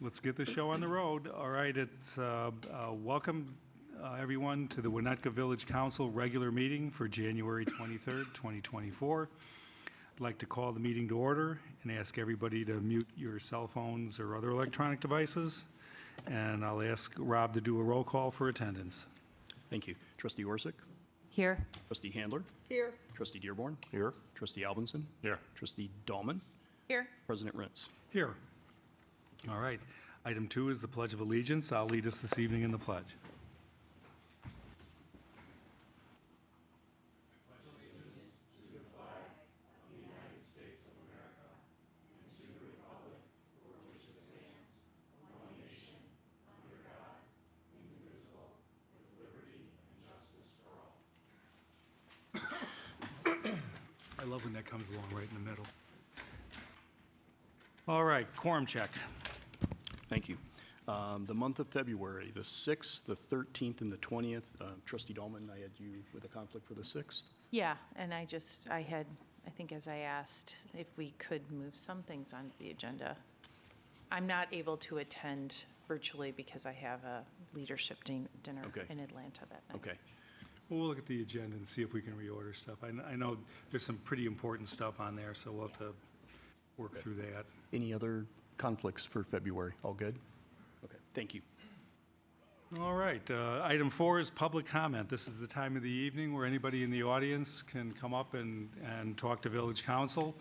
Let's get the show on the road. All right, it's welcome everyone to the Winnetka Village Council regular meeting for January 23rd, 2024. I'd like to call the meeting to order and ask everybody to mute your cell phones or other electronic devices. And I'll ask Rob to do a roll call for attendance. Thank you. Trustee Orsic? Here. Trustee Handler? Here. Trustee Dearborn? Here. Trustee Albinson? Here. Trustee Dahlman? Here. President Rintz? Here. All right. Item 2 is the Pledge of Allegiance. I'll lead us this evening in the pledge. I love when that comes along right in the middle. All right, quorum check. Thank you. The month of February, the 6th, the 13th, and the 20th. Trustee Dahlman, I had you with a conflict for the 6th. Yeah, and I think as I asked if we could move some things onto the agenda. I'm not able to attend virtually because I have a leadership dinner Okay. in Atlanta that night. Okay. Well, we'll look at the agenda and see if we can reorder stuff. I know there's some pretty important stuff on there, so we'll have to work through that. Any other conflicts for February? All good? Okay. Thank you. All right, item 4 is public comment. This is the time of the evening where anybody in the audience can come up and talk to Village Council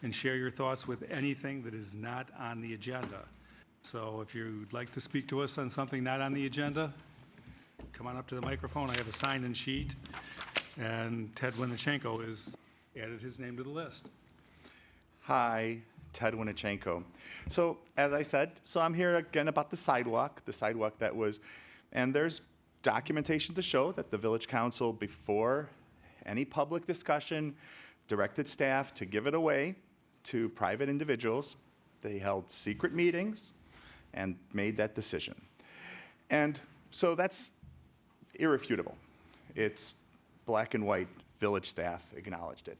and share your thoughts with anything that is not on the agenda. So if you'd like to speak to us on something not on the agenda, come on up to the microphone. I have a sign-in sheet, and Ted Winnichenko has added his name to the list. Hi, Ted Winnichenko. So, as I said, I'm here again about the sidewalk that was, and there's documentation to show that the Village Council, before any public discussion, directed staff to give it away to private individuals. They held secret meetings and made that decision. And so that's irrefutable. It's black and white. Village staff acknowledged it.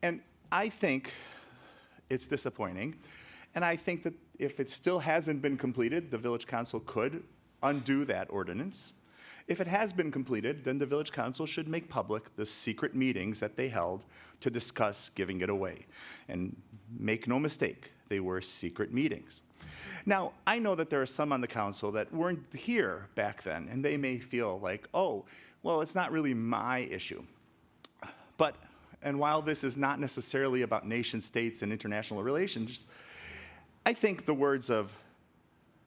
And I think it's disappointing. And I think that if it still hasn't been completed, the Village Council could undo that ordinance. If it has been completed, then the Village Council should make public the secret meetings that they held to discuss giving it away. And make no mistake, they were secret meetings. Now, I know that there are some on the council that weren't here back then, and they may feel like, oh, well, it's not really my issue. And while this is not necessarily about nation states and international relations, I think the words of,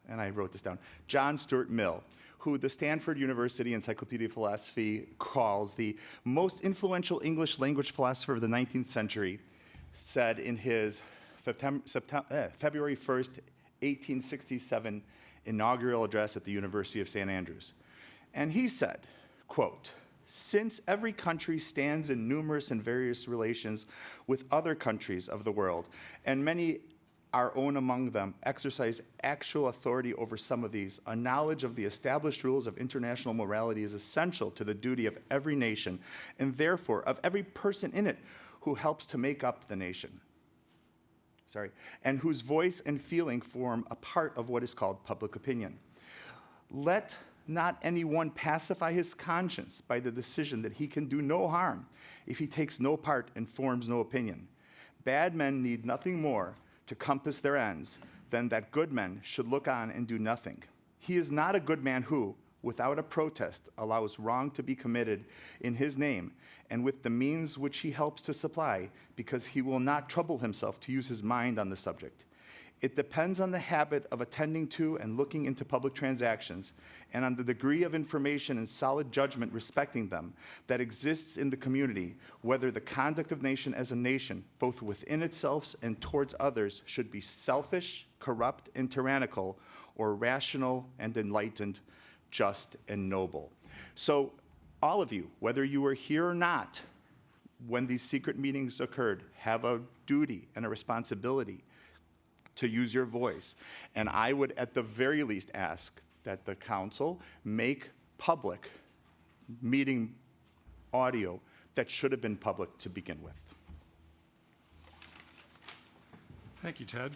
and I wrote this down, John Stuart Mill, who the Stanford University Encyclopedia of Philosophy calls the most influential English language philosopher of the 19th century, said in his February 1st, 1867 inaugural address at the University of St. Andrews. And he said, quote, "Since every country stands in numerous and various relations with other countries of the world, and many our own among them exercise actual authority over some of these, a knowledge of the established rules of international morality is essential to the duty of every nation, and therefore of every person in it who helps to make up the nation. And whose voice and feeling form a part of what is called public opinion. Let not anyone pacify his conscience by the decision that he can do no harm if he takes no part and forms no opinion. Bad men need nothing more to compass their ends than that good men should look on and do nothing. He is not a good man who, without a protest, allows wrong to be committed in his name and with the means which he helps to supply, because he will not trouble himself to use his mind on the subject. It depends on the habit of attending to and looking into public transactions, and on the degree of information and solid judgment respecting them that exists in the community, whether the conduct of nation as a nation, both within itself and towards others, should be selfish, corrupt, and tyrannical, or rational and enlightened, just and noble." So all of you, whether you were here or not, when these secret meetings occurred, have a duty and a responsibility to use your voice. And I would at the very least ask that the council make public meeting audio that should have been public to begin with. Thank you, Ted.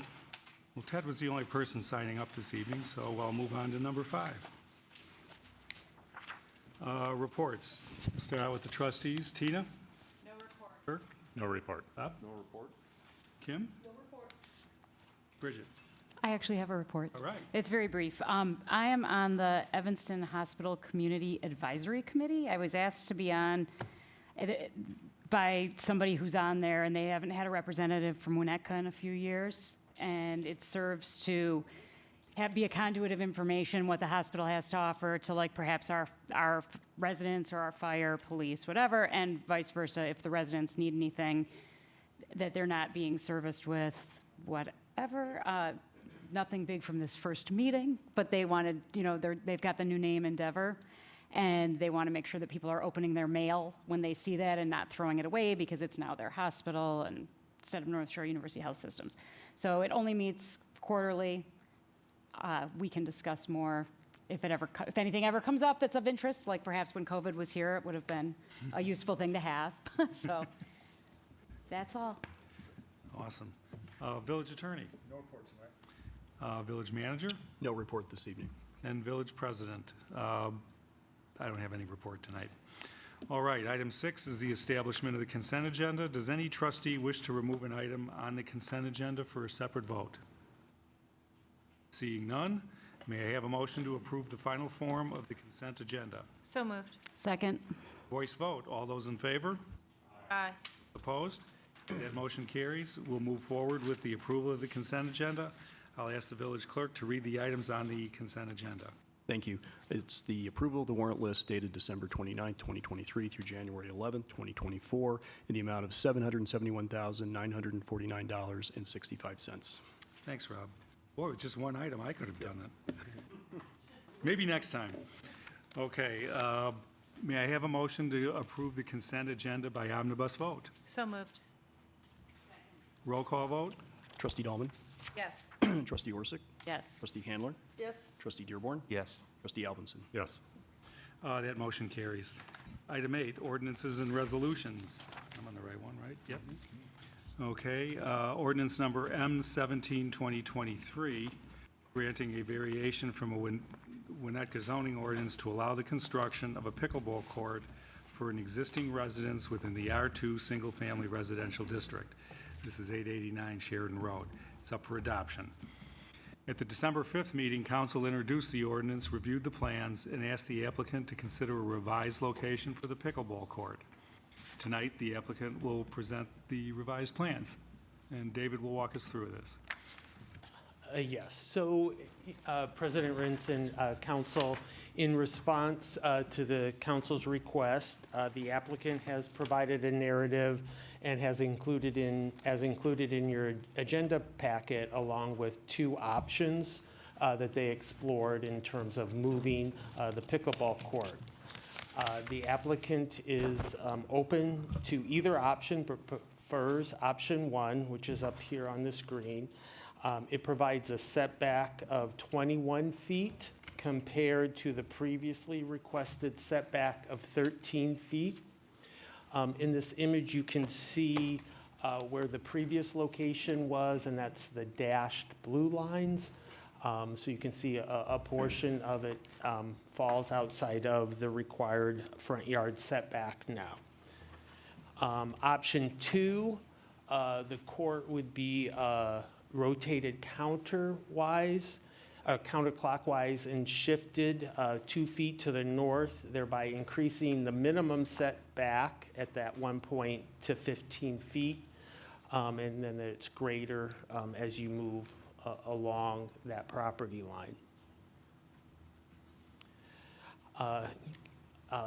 Well, Ted was the only person signing up this evening, so I'll move on to number 5. Reports. Start out with the trustees. Tina? No report. Kirk? No report. Bob? No report. Kim? No report. Bridget? I actually have a report. All right. It's very brief. I am on the Evanston Hospital Community Advisory Committee. I was asked to be on by somebody who's on there, and they haven't had a representative from Winnetka in a few years. And it serves to be a conduit of information, what the hospital has to offer to, like, perhaps our residents or our fire, police, whatever, and vice versa, if the residents need anything that they're not being serviced with, whatever. Nothing big from this first meeting, but they wanted, they've got the new name Endeavor, and they want to make sure that people are opening their mail when they see that and not throwing it away because it's now their hospital and instead of North Shore University Health Systems. So it only meets quarterly. We can discuss more if anything ever comes up that's of interest, like perhaps when COVID was here, it would have been a useful thing to have. So that's all. Awesome. Village attorney? No reports tonight. Village manager No report this evening. and village president. I don't have any report tonight. All right, item 6 is the establishment of the consent agenda. Does any trustee wish to remove an item on the consent agenda for a separate vote? Seeing none, may I have a motion to approve the final form of the consent agenda? So moved. Second. Voice vote. All those in favor? Aye. Opposed? That motion carries. We'll move forward with the approval of the consent agenda. I'll ask the village clerk to read the items on the consent agenda. Thank you. It's the approval of the warrant list dated December 29, 2023 through January 11, 2024, in the amount of $771,949.65. Thanks, Rob. Boy, with just one item, I could have done it. Maybe next time. Okay, may I have a motion to approve the consent agenda by omnibus vote? So moved. Roll call vote? Trustee Dahlman? Yes. Trustee Orsic? Yes. Trustee Handler? Yes. Trustee Dearborn? Yes. Trustee Alvinson? Yes. That motion carries. Item 8, ordinances and resolutions. I'm on the right one, right? Yep. Okay, ordinance number M17-2023, granting a variation from a Winnetka zoning ordinance to allow the construction of a pickleball court for an existing residence within the R2 Single Family Residential District. This is 889 Sheridan Road. It's up for adoption. At the December 5th meeting, council introduced the ordinance, reviewed the plans, and asked the applicant to consider a revised location for the pickleball court. Tonight, the applicant will present the revised plans, and David will walk us through this. Yes. So, President Rinson, Council, in response to the council's request, the applicant has provided a narrative and has included in your agenda packet, along with 2 options that they explored in terms of moving the pickleball court. The applicant is open to either option, but prefers option 1, which is up here on the screen. It provides a setback of 21 feet compared to the previously requested setback of 13 feet. In this image, you can see where the previous location was, and that's the dashed blue lines. So you can see a portion of it falls outside of the required front yard setback now. Option 2, the court would be rotated counterclockwise and shifted 2 feet to the north, thereby increasing the minimum setback at that 1 point to 15 feet. And then it's greater as you move along that property line.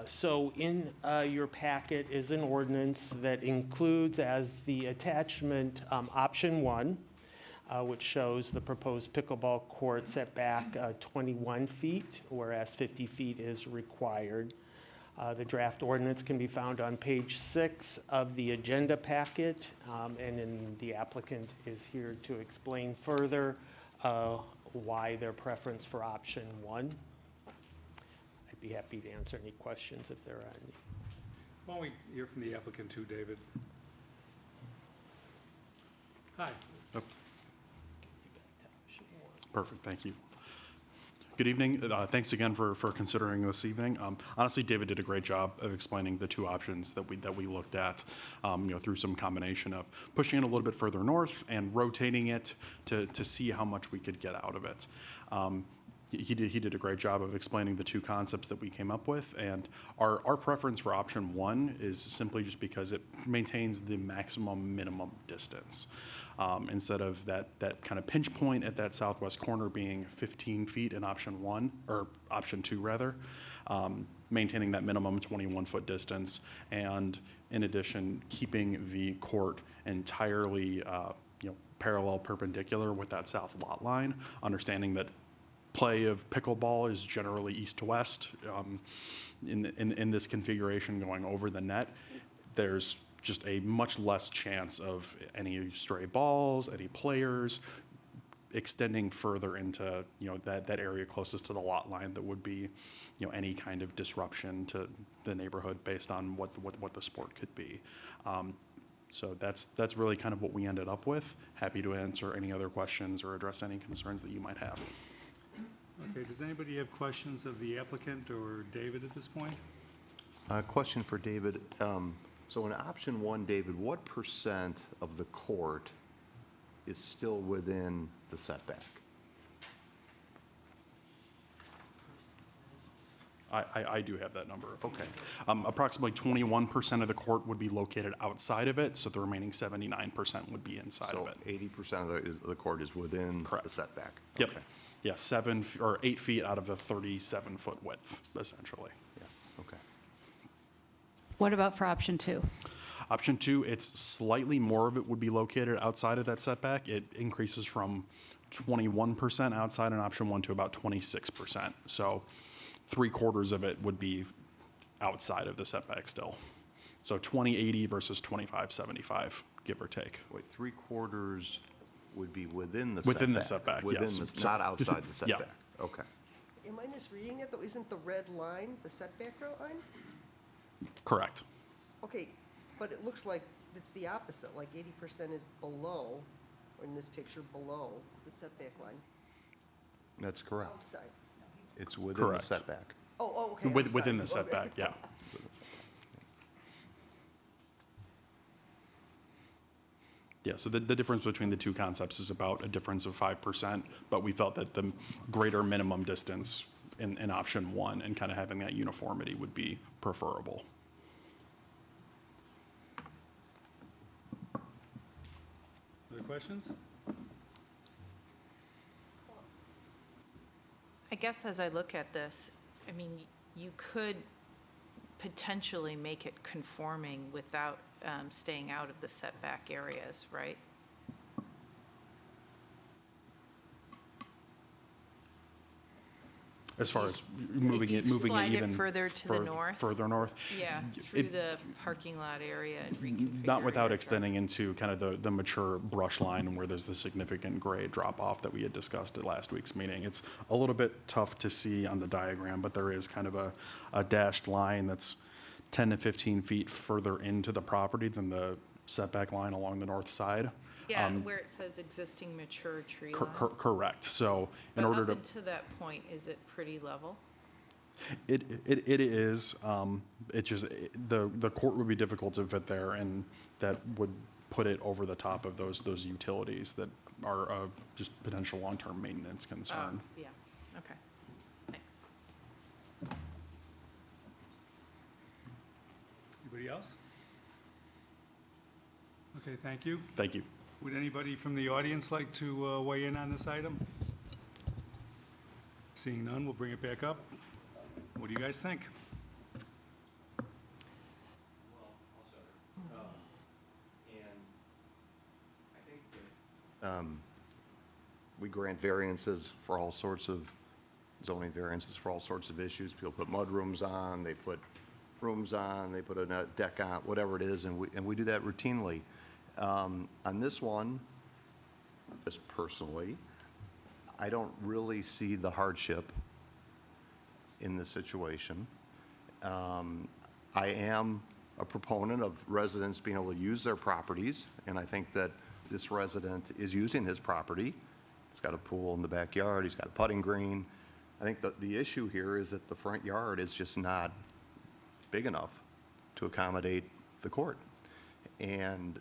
So in your packet is an ordinance that includes as the attachment option 1, which shows the proposed pickleball court setback 21 feet, whereas 50 feet is required. The draft ordinance can be found on page 6 of the agenda packet, and then the applicant is here to explain further why their preference for option 1. I'd be happy to answer any questions if there are any. Why don't we hear from the applicant too, David? Hi. Perfect, thank you. Good evening. Thanks again for considering this evening. Honestly, David did a great job of explaining the two options that we looked at, through some combination of pushing it a little bit further north and rotating it to see how much we could get out of it. He did a great job of explaining the two concepts that we came up with, and our preference for option one is simply just because it maintains the maximum minimum distance. Instead of that kind of pinch point at that southwest corner being 15 feet in option one, or option two rather, maintaining that minimum 21-foot distance, and in addition, keeping the court entirely parallel perpendicular with that south lot line, understanding that play of pickleball is generally east to west. In this configuration going over the net, there's just a much less chance of any stray balls, any players extending further into that area closest to the lot line that would be any kind of disruption to the neighborhood based on what the sport could be. So that's really kind of what we ended up with. Happy to answer any other questions or address any concerns that you might have. Okay, does anybody have questions of the applicant or David at this point? Question for David. So in option one, David, what percent of the court is still within the setback? I do have that number. Okay. Approximately 21% of the court would be located outside of it, so the remaining 79% would be inside of So it. 80% of the court is within Correct. the setback? Yep. Okay. Yeah, 7 or 8 feet out of the 37-foot width, essentially. Yeah, okay. What about for option two? Option two, it's slightly more of it would be located outside of that setback. It increases from 21% outside in option one to about 26%. So 3/4 of it would be outside of the setback still. So 20/80 versus 25/75, give or take. Wait, 3/4 would be within the setback? Within the setback, Within yes. the, not outside the Yeah. setback? Okay. Am I misreading it, though? Isn't the red line the setback line? Correct. Okay, but it looks like it's the opposite, like 80% is below, or in this picture, below the setback line, That's correct. outside. It's within the Correct. setback. Oh, okay. I'm Within the sorry. Okay. setback, yeah. Yeah, so the difference between the two concepts is about a difference of 5%, but we felt that the greater minimum distance in option one and kind of having that uniformity would be preferable. Other questions? I guess as I look at this, I mean, you could potentially make it conforming without staying out of the setback areas, right? As far as moving If it you even slide it further to the north? Further north. Yeah, through It- the parking lot area and reconfigure. Not without it. extending into kind of the mature brush line where there's the significant grade drop off that we had discussed at last week's meeting. It's a little bit tough to see on the diagram, but there is kind of a dashed line that's 10 to 15 feet further into the property than the setback line along the north side. Yeah, where it says existing mature tree line. Correct. So in But order up to, until that point, is it pretty level? it is, it just, the court would be difficult to fit there, and that would put it over the top of those utilities that are of just potential long-term maintenance concern. Yeah, okay, thanks. Anybody else? Okay, thank you. Thank you. Would anybody from the audience like to weigh in on this item? Seeing none, we'll bring it back up. What do you guys think? We grant variances for all sorts of, zoning variances for all sorts of issues. People put mud rooms on, they put rooms on, they put a deck on, whatever it is, and we do that routinely. On this one, just personally, I don't really see the hardship in this situation. I am a proponent of residents being able to use their properties, and I think that this resident is using his property. He's got a pool in the backyard, he's got a putting green. I think the issue here is that the front yard is just not big enough to accommodate the court. And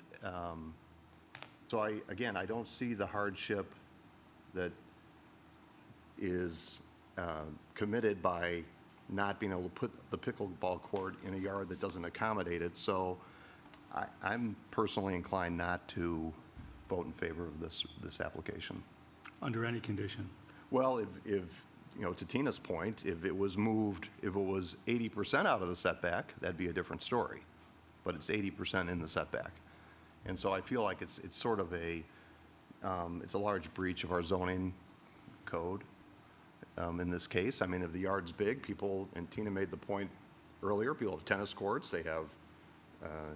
so I don't see the hardship that is committed by not being able to put the pickleball court in a yard that doesn't accommodate it. So I'm personally inclined not to vote in favor of this application. Under any condition. Well, if you know, to Tina's point, if it was moved, if it was 80% out of the setback, that'd be a different story. But it's 80% in the setback. And so I feel like it's sort of it's a large breach of our zoning code in this case. I mean, if the yard's big, people, and Tina made the point earlier, people have tennis courts, they have,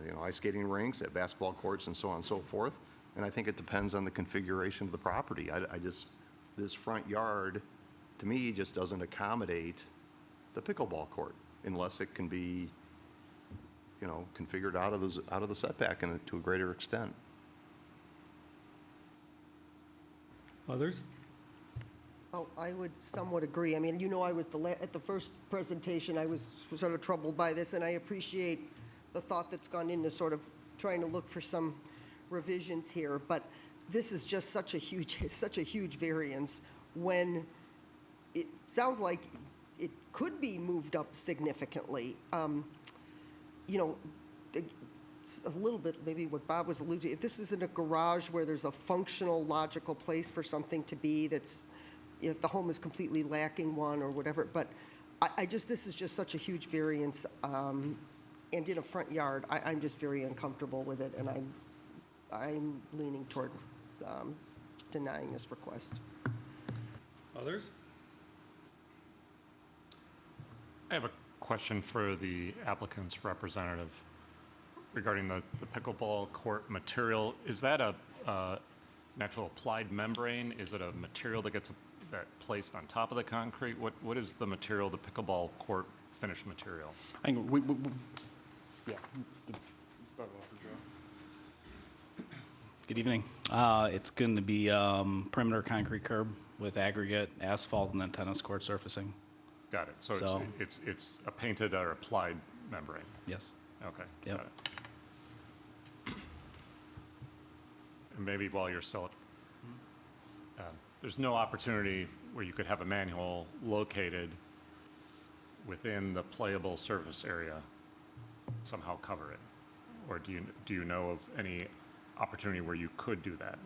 you know, ice skating rinks, they have basketball courts, and so on and so forth. And I think it depends on the configuration of the property. This front yard, to me, just doesn't accommodate the pickleball court unless it can be, you know, configured out of the setback and to a greater extent. Others? Well, I would somewhat agree. I mean, you know, I was at the first presentation, I was sort of troubled by this, and I appreciate the thought that's gone into sort of trying to look for some revisions here, but this is just such a huge variance when it sounds like it could be moved up significantly. You know, a little bit maybe what Bob was alluding to, if this isn't a garage where there's a functional, logical place for something to be, that's, if the home is completely lacking one or whatever, but this is just such a huge variance, and in a front yard, I'm just very uncomfortable with it, and I'm leaning toward denying this request. Others? I have a question for the applicant's representative regarding the pickleball court material. Is that a natural applied membrane? Is it a material that gets placed on top of the concrete? What is the material, the pickleball court finish material? I think yeah. Good evening. It's going to be perimeter concrete curb with aggregate asphalt and then tennis court surfacing. Got it. So So- it's a painted or applied membrane? Yes. Okay. Yep. Got it. And maybe while you're still, there's no opportunity where you could have a manhole located within the playable surface area, somehow cover it? Or do you know of any opportunity where you could do that?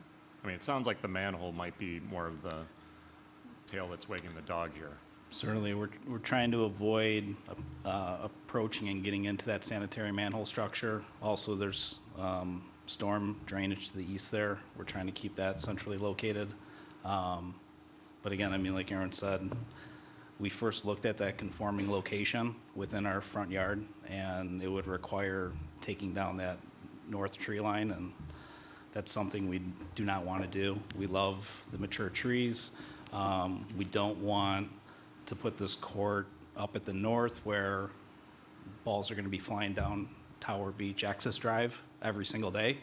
I mean, it sounds like the manhole might be more of the tail that's wagging the dog here. Certainly, we're trying to avoid approaching and getting into that sanitary manhole structure. Also, there's storm drainage to the east there. We're trying to keep that centrally located. But again, I mean, like Aaron said, we first looked at that conforming location within our front yard, and it would require taking down that north tree line, and that's something we do not want to do. We love the mature trees. We don't want to put this court up at the north where balls are going to be flying down Tower Beach Access Drive every single day.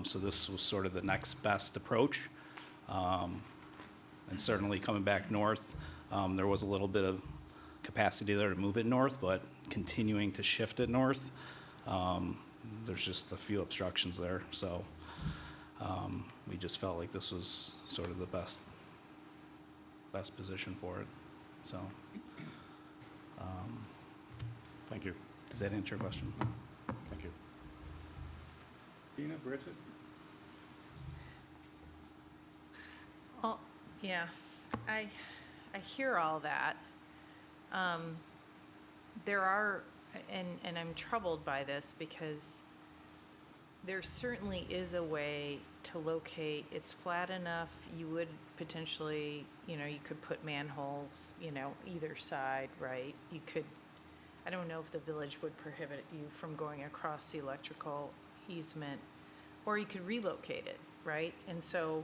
So this was sort of the next best approach. And certainly coming back north, there was a little bit of capacity there to move it north, but continuing to shift it north, there's just a few obstructions there. So we just felt like this was sort of the best position for it. So Thank you. does that answer your question? Thank you. Tina, Bridget? Well, yeah, I hear all that. There are, and I'm troubled by this because there certainly is a way to locate, it's flat enough, you would potentially, you could put manholes, either side, right? You could, I don't know if the village would prohibit you from going across the electrical easement, or you could relocate it, right? And so,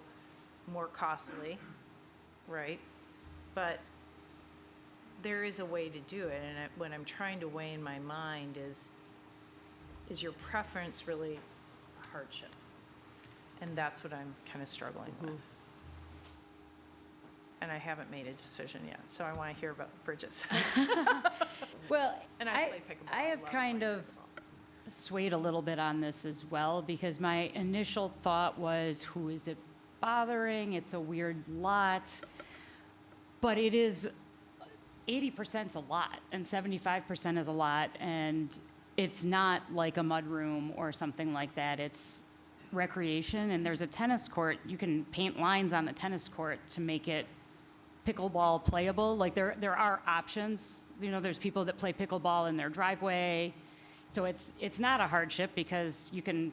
more costly, right? But there is a way to do it, and what I'm trying to weigh in my mind is your preference really a hardship? And that's what I'm kind of struggling with. and I haven't made a decision yet, so I want to hear about what Bridget says. Well, And I play pickleball. I have love kind playing of pickleball. swayed a little bit on this as well, because my initial thought was, who is it bothering? It's a weird lot. But it is, 80% is a lot, and 75% is a lot, and it's not like a mudroom or something like that. It's recreation, and there's a tennis court. You can paint lines on the tennis court to make it pickleball playable. Like, there are options. You know, there's people that play pickleball in their driveway. So it's not a hardship, because you can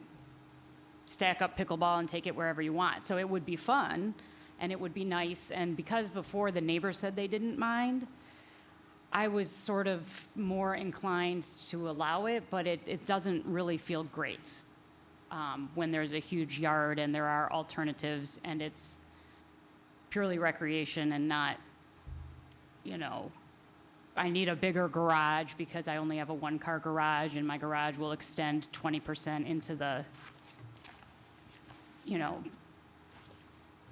stack up pickleball and take it wherever you want. So it would be fun, and it would be nice. And because before the neighbors said they didn't mind, I was sort of more inclined to allow it, but it doesn't really feel great when there's a huge yard and there are alternatives, and it's purely recreation and not, you know, I need a bigger garage because I only have a one-car garage, and my garage will extend 20% into the, you know,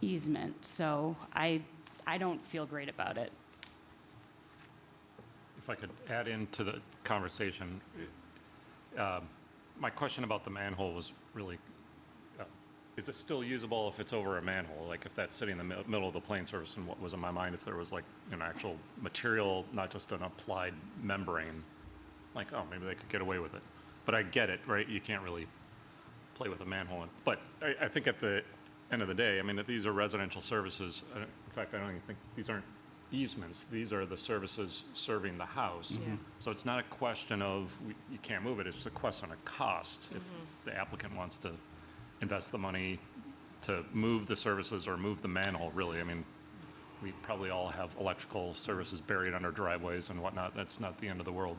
easement. So I don't feel great about it. If I could add into the conversation, my question about the manhole was really, is it still usable if it's over a manhole? Like if that's sitting in the middle of the plane surface, and what was in my mind, if there was like an actual material, not just an applied membrane, like, oh, maybe they could get away with it. But I get it, right? You can't really play with a manhole. But I think at the end of the day, I mean, these are residential services. In fact, I don't even think, these aren't easements. These are the services serving the house. Yeah. So it's not a question of you can't move it. It's just a question of cost. If the applicant wants to invest the money to move the services or move the manhole, really. I mean, we probably all have electrical services buried under driveways and whatnot. That's not the end of the world.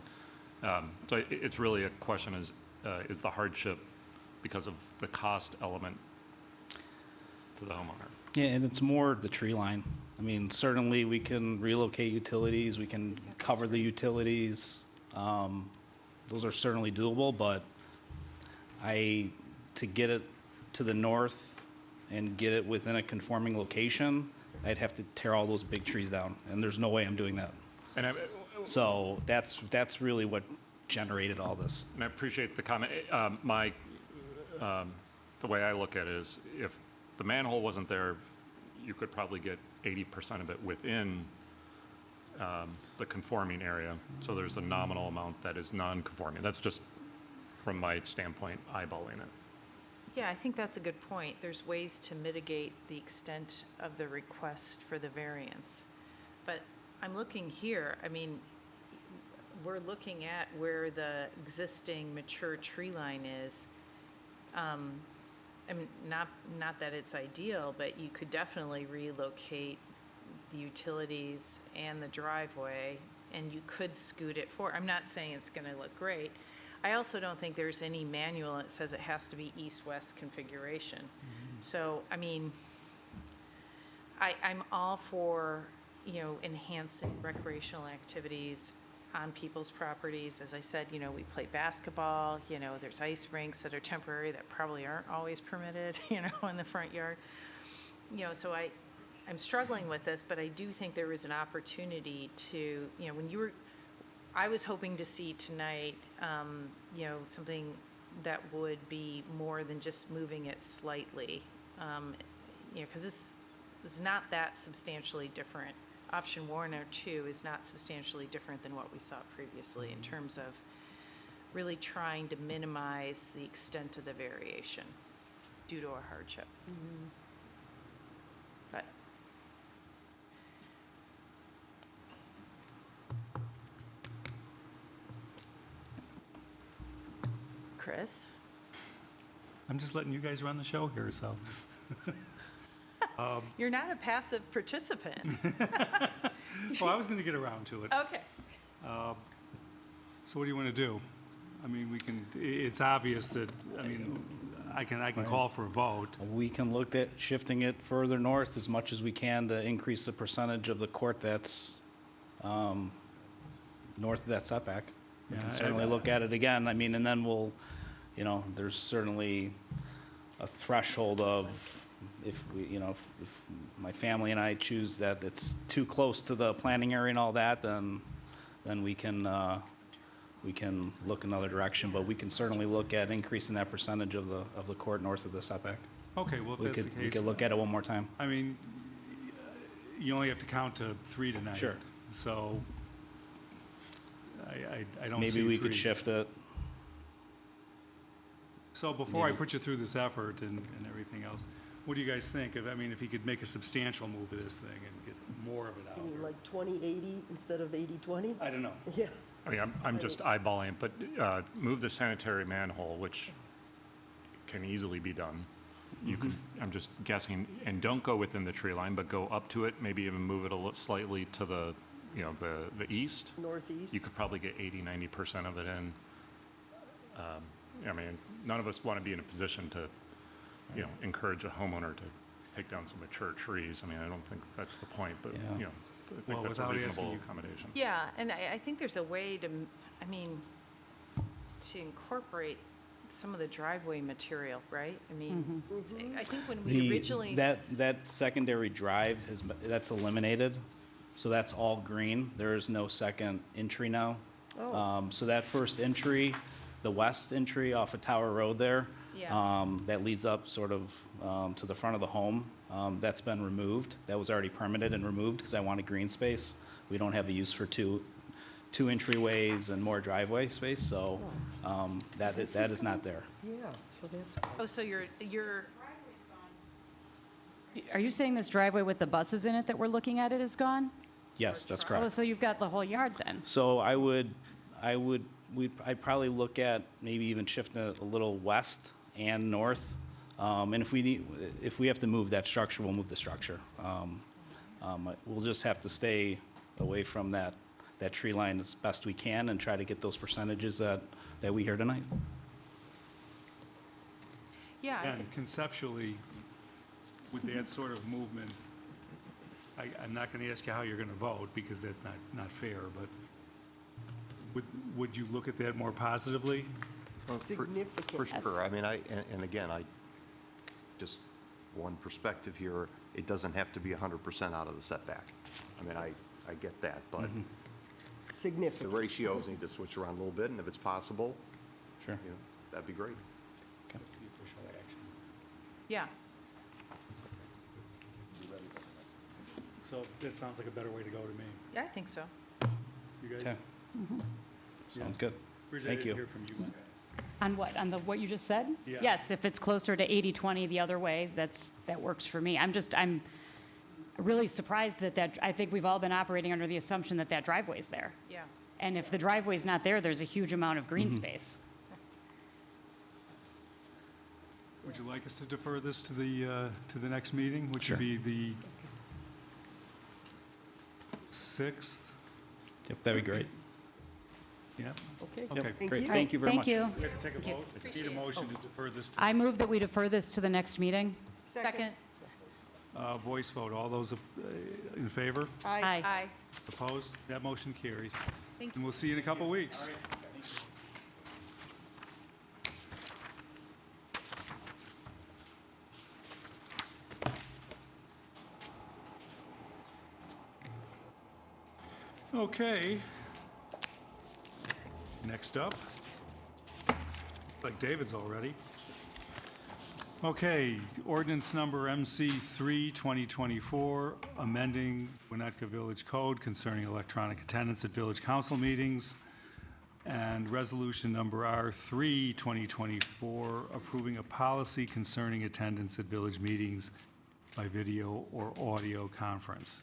So it's really a question is the hardship because of the cost element to the homeowner? Yeah, and it's more the tree line. I mean, certainly we can relocate utilities, we can cover the utilities. Those are certainly doable, but to get it to the north and get it within a conforming location, I'd have to tear all those big trees down, and there's no way I'm doing that. And So that's really what generated all this. I appreciate the comment. The way I look at it is if the manhole wasn't there, you could probably get 80% of it within the conforming area. So there's a nominal amount that is non-conforming. That's just from my standpoint, eyeballing it. Yeah, I think that's a good point. There's ways to mitigate the extent of the request for the variance. But I'm looking here, I mean, we're looking at where the existing mature tree line is. I mean, not that it's ideal, but you could definitely relocate the utilities and the driveway, and you could scoot it forward. I'm not saying it's gonna look great. I also don't think there's any manual that says it has to be east-west configuration. So, I mean, I'm all for, you know, enhancing recreational activities on people's properties. As I said, you know, we play basketball, you know, there's ice rinks that are temporary that probably aren't always permitted, you know, in the front yard. You know, so I'm struggling with this, but I do think there is an opportunity to, you know, I was hoping to see tonight, you know, something that would be more than just moving it slightly. You know, because this is not that substantially different. Option 1 or 2 is not substantially different than what we saw previously in terms of really trying to minimize the extent of the variation due to a hardship. But Chris? I'm just letting you guys run the show here, so. You're not a passive participant. Well, I was going to get around to it. Okay. So what do you want to do? I mean, it's obvious that, I mean, I can call for a vote. We can look at shifting it further north as much as we can to increase the percentage of the court that's north of that setback. We Yeah, can certainly look at it again. I mean, and then we'll, you know, there's certainly a threshold of if we, you know, if my family and I choose that it's too close to the planning area and all that, then we can look another direction, but we can certainly look at increasing that percentage of the court north of the setback. Okay, well, if We that's the could, case. we could look at it one more time. I mean, you only have to count to 3 tonight. Sure. So I don't see Maybe we could 3. shift it. So before I maybe- put you through this effort and everything else, what do you guys think? I mean, if he could make a substantial move of this thing and get more of it You mean out. like 20/80 instead of 80/20? I don't know. Yeah. I mean, I'm just eyeballing it, but move the sanitary manhole, which can easily be done. You could, I'm just guessing, and don't go within the tree line, but go up to it, maybe even move it a little slightly to the, you know, the east. Northeast? You could probably get 80-90% of it in. I mean, none of us want to be in a position to, you know, encourage a homeowner to take down some mature trees. I mean, I don't think that's the point, but, Yeah. you know, I Well, think that's a without asking reasonable you- accommodation. Yeah, and I think there's a way to, I mean, to incorporate some of the driveway material, right? I mean, I think when we originally. That secondary drive that's eliminated, so that's all green. There is no second entry now. Oh. So that first entry, the west entry off of Tower Road there, Yeah. that leads up sort of to the front of the home, that's been removed. That was already permitted and removed because I wanted green space. We don't have a use for two entryways and more driveway space, so that is not there. Yeah, so that's, Oh, so you're, Are you saying this driveway with the buses in it that we're looking at it is gone? Yes, that's Oh, correct. so you've got the whole yard then? So I'd probably look at maybe even shifting it a little west and north. And if we have to move that structure, we'll move the structure. We'll just have to stay away from that tree line as best we can and try to get those percentages that we hear tonight. yeah, I And conceptually, with that sort of movement, I'm not going to ask you how you're going to vote, because that's not fair, but would you look at that more positively? Well, For significant. sure. I mean, and again, just one perspective here, it doesn't have to be 100% out of the setback. I mean, I get that, but the Significant. ratios need to switch around a little bit, and if it's possible, Sure. you know, that'd be great. That's the official action. yeah. So that sounds like a better way to go to me. Yeah, I think so. You guys? Okay. Sounds good. Bridget, I Thank didn't you. hear from you. On what, on what you just said? Yeah. Yes, if it's closer to 80/20 the other way, that works for me. I'm really surprised that, I think we've all been operating under the assumption that driveway's there. Yeah. And if the driveway's not there, there's a huge amount of green space. Would you like us to defer this to the next meeting, which Sure. would be the 6th? Yep, that'd be great. Yeah? Okay, Okay, thank great. you. Thank you very much. Thank you. We have to take a vote. Need a motion to defer this to. I move that we defer this to the next meeting. Second. Voice vote. All those in favor? Aye. Aye. Opposed? That motion carries. Thank And we'll see you in a couple weeks. Okay. Next up, like David's already. Okay, ordinance number MC3, 2024, amending Winnetka Village Code concerning electronic attendance at village council meetings, and resolution number R3, 2024, approving a policy concerning attendance at village meetings by video or audio conference.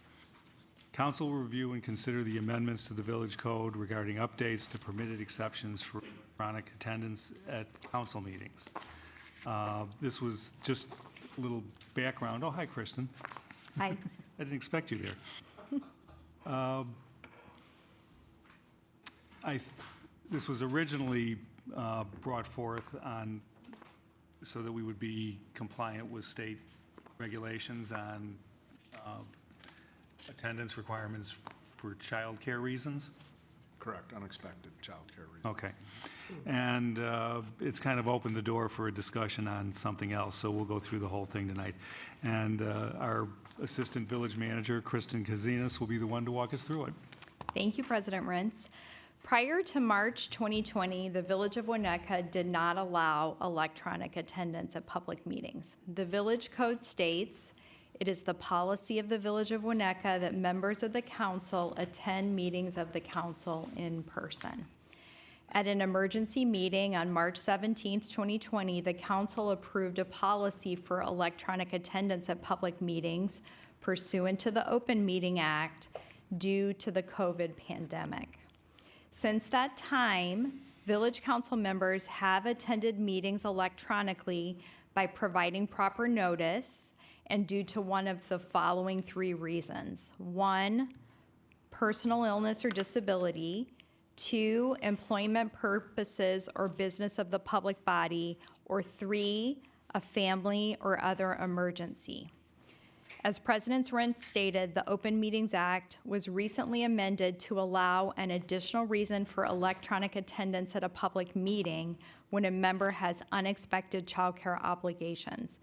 Council will review and consider the amendments to the village code regarding updates to permitted exceptions for electronic attendance at council meetings. This was just a little background. Oh, hi, Kristen. Hi. I didn't expect you there. This was originally brought forth on, so that we would be compliant with state regulations on attendance requirements for childcare reasons. Correct, unexpected childcare reasons. Okay. And it's kind of opened the door for a discussion on something else, so we'll go through the whole thing tonight. And our Assistant Village Manager, Kristen Kazinas, will be the one to walk us through it. Thank you, President Rentz. Prior to March 2020, the Village of Winnetka did not allow electronic attendance at public meetings. The Village Code states, "It is the policy of the Village of Winnetka that members of the council attend meetings of the council in person." At an emergency meeting on March 17, 2020, the council approved a policy for electronic attendance at public meetings pursuant to the Open Meeting Act due to the COVID pandemic. Since that time, Village Council members have attended meetings electronically by providing proper notice and due to one of the following three reasons. 1, personal illness or disability. 2, employment purposes or business of the public body. Or 3, a family or other emergency. As President Rentz stated, the Open Meetings Act was recently amended to allow an additional reason for electronic attendance at a public meeting when a member has unexpected childcare obligations.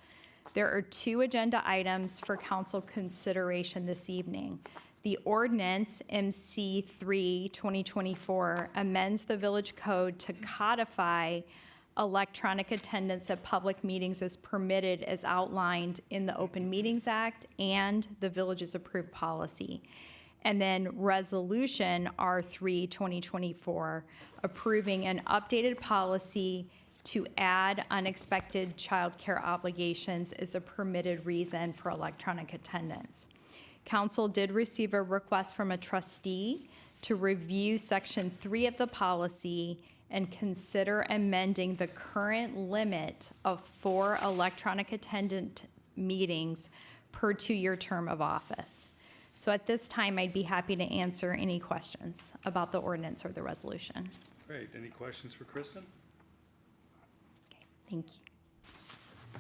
There are 2 agenda items for council consideration this evening. The ordinance MC3 2024 amends the village code to codify electronic attendance at public meetings is permitted as outlined in the Open Meetings Act and the village's approved policy. And then Resolution R3 2024 approving an updated policy to add unexpected childcare obligations is a permitted reason for electronic attendance. Council did receive a request from a trustee to review Section 3 of the policy and consider amending the current limit of 4 electronic attendant meetings per 2-year term of office. So at this time, I'd be happy to answer any questions about the ordinance or the resolution. Great. Any questions for Kristen? Thank you.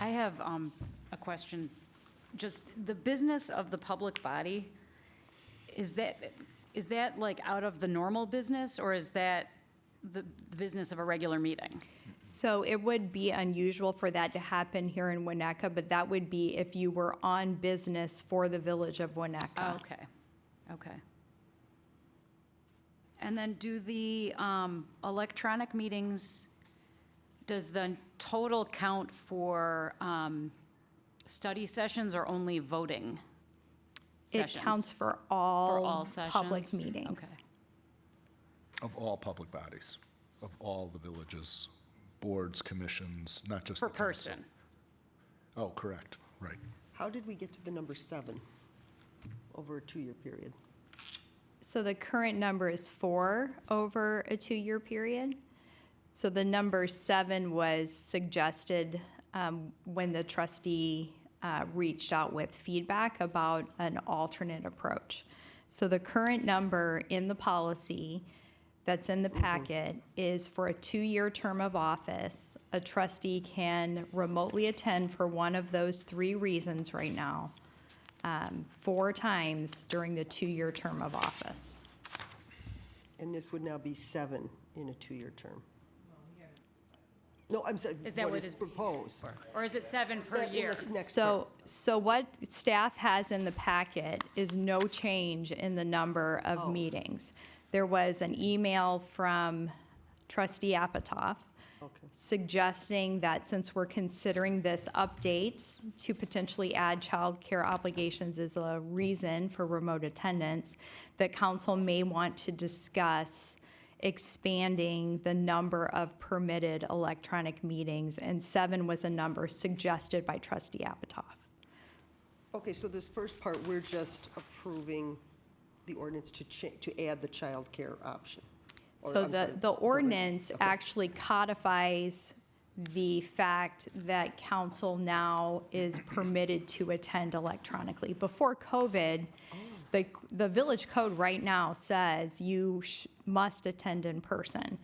I have a question. Just the business of the public body, is that like out of the normal business, or is that the business of a regular meeting? So it would be unusual for that to happen here in Winnetka, but that would be if you were on business for the Village of Winnetka. Okay. And then do the electronic meetings, does the total count for study sessions or only voting sessions? It counts for all public sessions? meetings. Okay. Of all public bodies, of all the villages, boards, commissions, not just Per the council. person. Oh, correct, right. How did we get to the number 7 over a 2-year period? So the current number is 4 over a 2-year period. So the number 7 was suggested when the trustee reached out with feedback about an alternate approach. So the current number in the policy that's in the packet is for a 2-year term of office. A trustee can remotely attend for one of those 3 reasons right now, 4 times during the 2-year term of office. And this would now be 7 in a 2-year term? No, I'm sorry, Is that what what is is- proposed? Or is it 7 per Seven year? is next So what staff has in the packet is no change in the number of meetings. There was an email from trustee Apatow suggesting that since we're considering this update to potentially add childcare obligations as a reason for remote attendance, that council may want to discuss expanding the number of permitted electronic meetings, and 7 was a number suggested by trustee Apatow. Okay, so this first part, we're just approving the ordinance to add the childcare option. Or, So I'm sorry, is the that right? ordinance Okay. actually codifies the fact that council now is permitted to attend electronically. Before COVID, the village code right now says you must attend in person.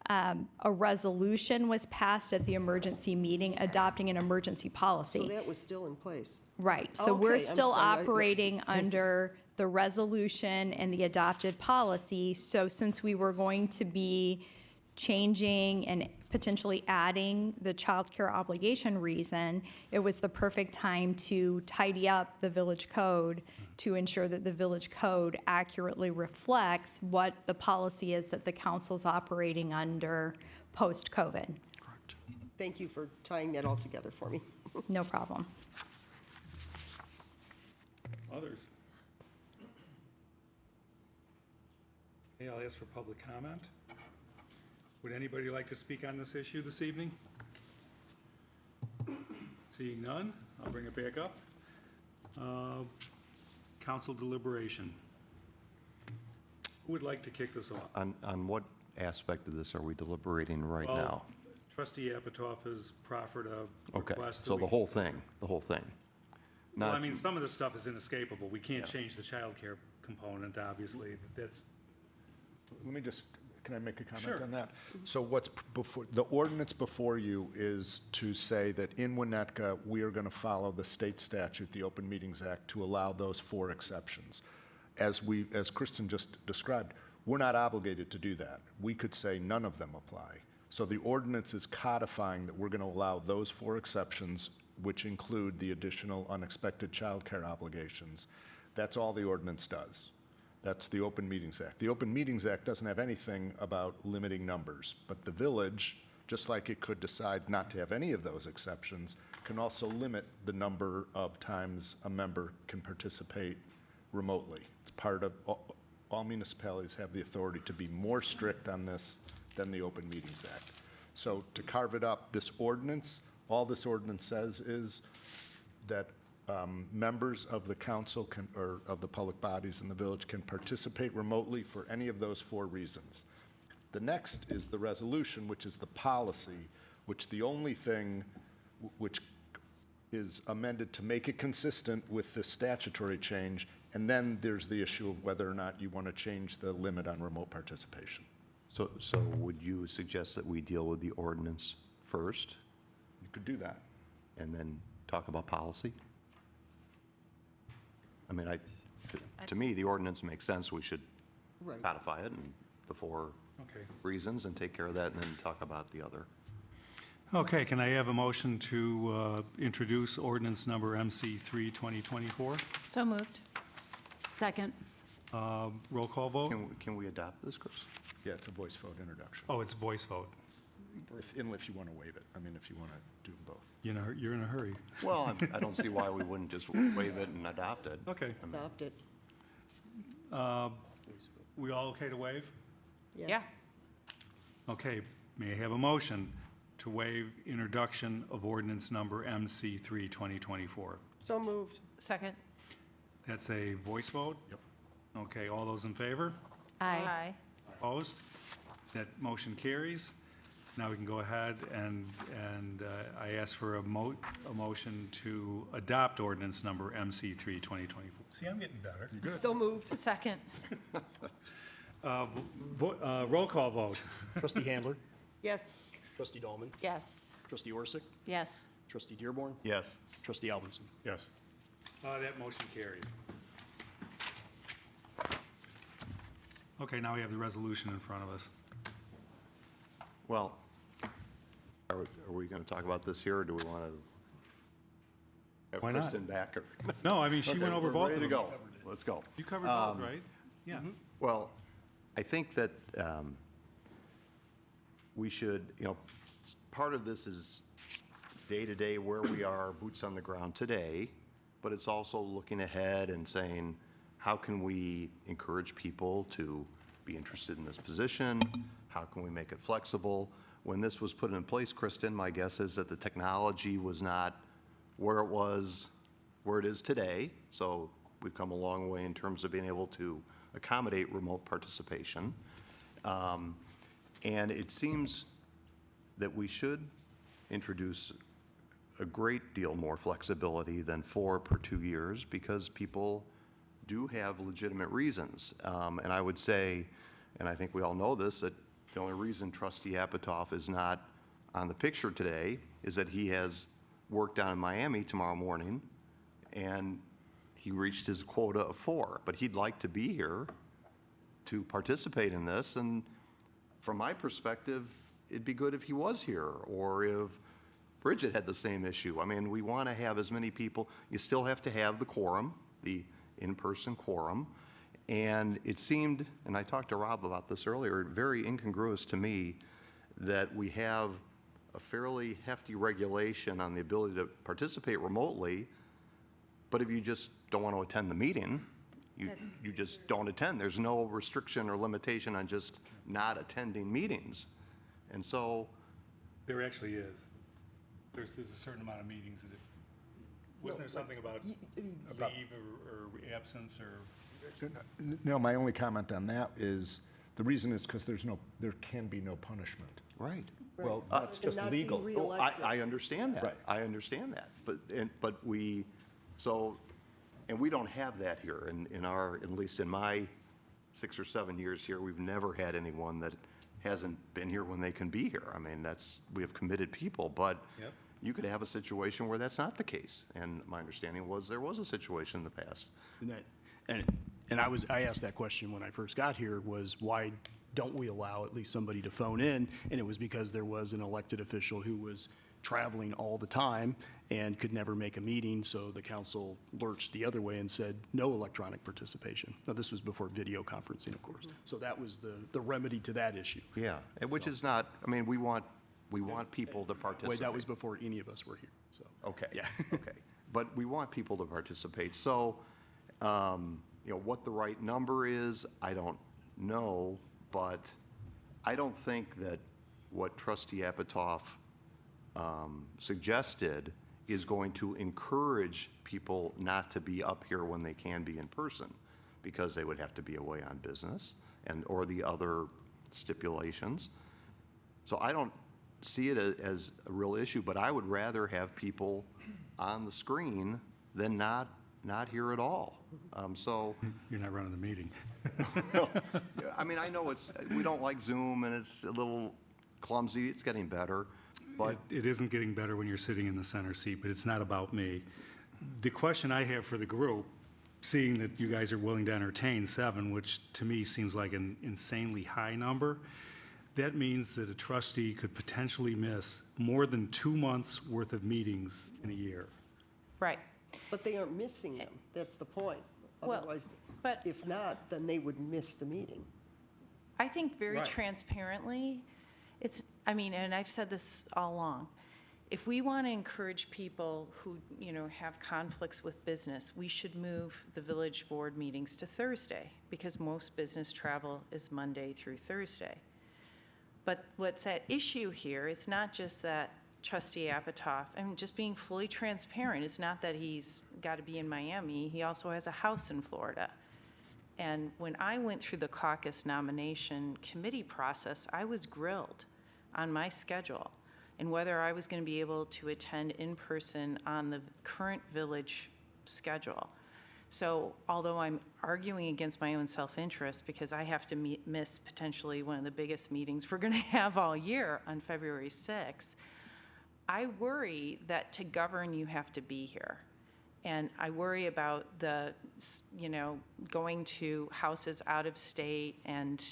A resolution was passed at the emergency meeting adopting an emergency policy. So that was still in place? Right, so we're Okay, I'm still sorry, operating under the resolution and the adopted policy. So since we were going to be changing and potentially adding the childcare obligation reason, it was the perfect time to tidy up the village code to ensure that the village code accurately reflects what the policy is that the council's operating under post-COVID. Thank you for tying that all together for me. No problem. Others? Okay, I'll ask for public comment. Would anybody like to speak on this issue this evening? Seeing none, I'll bring it back up. Council deliberation. Who would like to kick this off? On what aspect of this are we deliberating right Well, now? Trustee Apatow has proffered a Okay, request. that so the we- whole thing, the whole thing. Well, I Not- mean, some of this stuff is inescapable. We can't Yeah. change the childcare component, obviously. That's, Let me just, can I make a comment Sure. on that? So what's before, the ordinance before you is to say that in Winnetka, we are going to follow the state statute, the Open Meetings Act, to allow those 4 exceptions. As Kristen just described, we're not obligated to do that. We could say none of them apply. So the ordinance is codifying that we're going to allow those 4 exceptions, which include the additional unexpected childcare obligations. That's all the ordinance does. That's the Open Meetings Act. The Open Meetings Act doesn't have anything about limiting numbers, but the village, just like it could decide not to have any of those exceptions, can also limit the number of times a member can participate remotely. It's part of, all municipalities have the authority to be more strict on this than the Open Meetings Act. So to carve it up, this ordinance, all this ordinance says is that members of the council can, or of the public bodies in the village can participate remotely for any of those 4 reasons. The next is the resolution, which is the policy, which the only thing which is amended to make it consistent with the statutory change, and then there's the issue of whether or not you want to change the limit on remote participation. So would you suggest that we deal with the ordinance first You could do that. and then talk about policy? I mean, to me, the ordinance makes sense. We should Right. codify it and the 4 okay. reasons and take care of that and then talk about the other. Okay, can I have a motion to introduce ordinance number MC3 2024? So moved. Second. Roll call vote? Can we adopt this, Chris? Yeah, it's a voice vote introduction. Oh, it's voice vote. If you want to waive it. I mean, if you want to do both. You're in a hurry. Well, I don't see why we wouldn't just waive it and adopt it. Okay. Adopt it. We all okay to waive? Yes. Yeah. Okay, may I have a motion to waive introduction of ordinance number MC3 2024? So moved. Second. That's a voice vote? Yep. Okay, all those in favor? Aye. Opposed? That motion carries. Now we can go ahead and I ask for a motion to adopt ordinance number MC3 2024. See, I'm getting better. So moved. Second. Roll call vote. Trustee Handler, Yes. Trustee Dahlman, Yes. Trustee Orsic, Yes. Trustee Dearborn, Yes. Trustee Alvinson. Yes. That motion carries. Okay, now we have the resolution in front of us. Well, are we going to talk about this here, or do we want to have Why not? Kristen back? Or- No, I mean, she Okay, went over we're both ready of to them. go. Let's go. You covered both, right? Yeah. Well, I think that we should, part of this is day-to-day where we are, boots on the ground today, but it's also looking ahead and saying, how can we encourage people to be interested in this position? How can we make it flexible? When this was put in place, Kristen, my guess is that the technology was not where it is today. So we've come a long way in terms of being able to accommodate remote participation. And it seems that we should introduce a great deal more flexibility than 4 per 2 years, because people do have legitimate reasons. And I would say, and I think we all know this, that the only reason Trustee Apatow is not on the picture today is that he has work down in Miami tomorrow morning, and he reached his quota of 4, but he'd like to be here to participate in this, and from my perspective, it'd be good if he was here, or if Bridget had the same issue. I mean, we want to have as many people, you still have to have the quorum, the in-person quorum, and it seemed, and I talked to Rob about this earlier, very incongruous to me that we have a fairly hefty regulation on the ability to participate remotely, but if you just don't want to attend the meeting, you just don't attend. There's no restriction or limitation on just not attending meetings. And so, There actually is. There's a certain amount of meetings that, wasn't there something about leave or absence or? No, my only comment on that is, the reason is because there can be no punishment. right. Well, Rather that's than just not being legal. reelected. I understand that. Right. I understand that. And we don't have that here in our, at least in my 6 or 7 years here, we've never had anyone that hasn't been here when they can be here. I mean, we have committed people, but Yep. you could have a situation where that's not the case. And my understanding was there was a situation in the past. And I asked that question when I first got here, was why don't we allow at least somebody to phone in? And it was because there was an elected official who was traveling all the time and could never make a meeting, so the council lurched the other way and said, no electronic participation. Now, this was before video conferencing, of course. So that was the remedy to that issue. Yeah, and which is not, I mean, we want people to participate. Wait, that was before any of us were here, so. Okay. Yeah. Okay. But we want people to participate. So, what the right number is, I don't know, but I don't think that what Trustee Apatow suggested is going to encourage people not to be up here when they can be in person, because they would have to be away on business or the other stipulations. So I don't see it as a real issue, but I would rather have people on the screen than not here at all. You're not running the meeting. I mean, I know we don't like Zoom and it's a little clumsy. It's getting better, but It isn't getting better when you're sitting in the center seat, but it's not about me. The question I have for the group, seeing that you guys are willing to entertain 7, which to me seems like an insanely high number, that means that a trustee could potentially miss more than 2 months' worth of meetings in a year. Right. But they aren't missing them, that's the point. Well, Otherwise, but- if not, then they would miss the meeting. I think very Right. transparently, and I've said this all along, if we want to encourage people who, have conflicts with business, we should move the village board meetings to Thursday, because most business travel is Monday through Thursday. But what's at issue here is not just that Trustee Apatow, and just being fully transparent, it's not that he's got to be in Miami, he also has a house in Florida. And when I went through the caucus nomination committee process, I was grilled on my schedule and whether I was going to be able to attend in person on the current village schedule. So although I'm arguing against my own self-interest because I have to miss potentially one of the biggest meetings we're going to have all year on February 6th, I worry that to govern, you have to be here. And I worry about going to houses out of state and,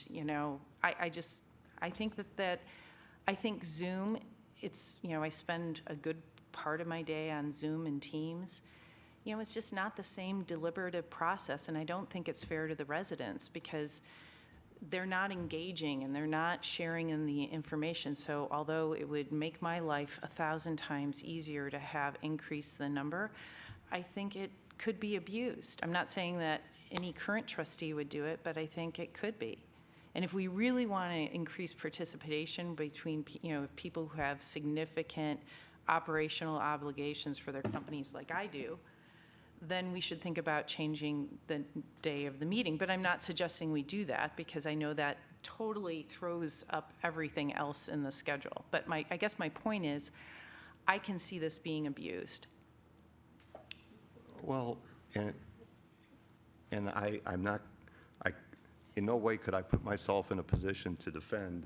I think Zoom, I spend a good part of my day on Zoom and Teams. It's just not the same deliberative process, and I don't think it's fair to the residents because they're not engaging and they're not sharing in the information. So although it would make my life 1,000 times easier to have increased the number, I think it could be abused. I'm not saying that any current trustee would do it, but I think it could be. And if we really want to increase participation between, people who have significant operational obligations for their companies like I do, then we should think about changing the day of the meeting. But I'm not suggesting we do that because I know that totally throws up everything else in the schedule. But I guess my point is, I can see this being abused. well, and I'm not, in no way could I put myself in a position to defend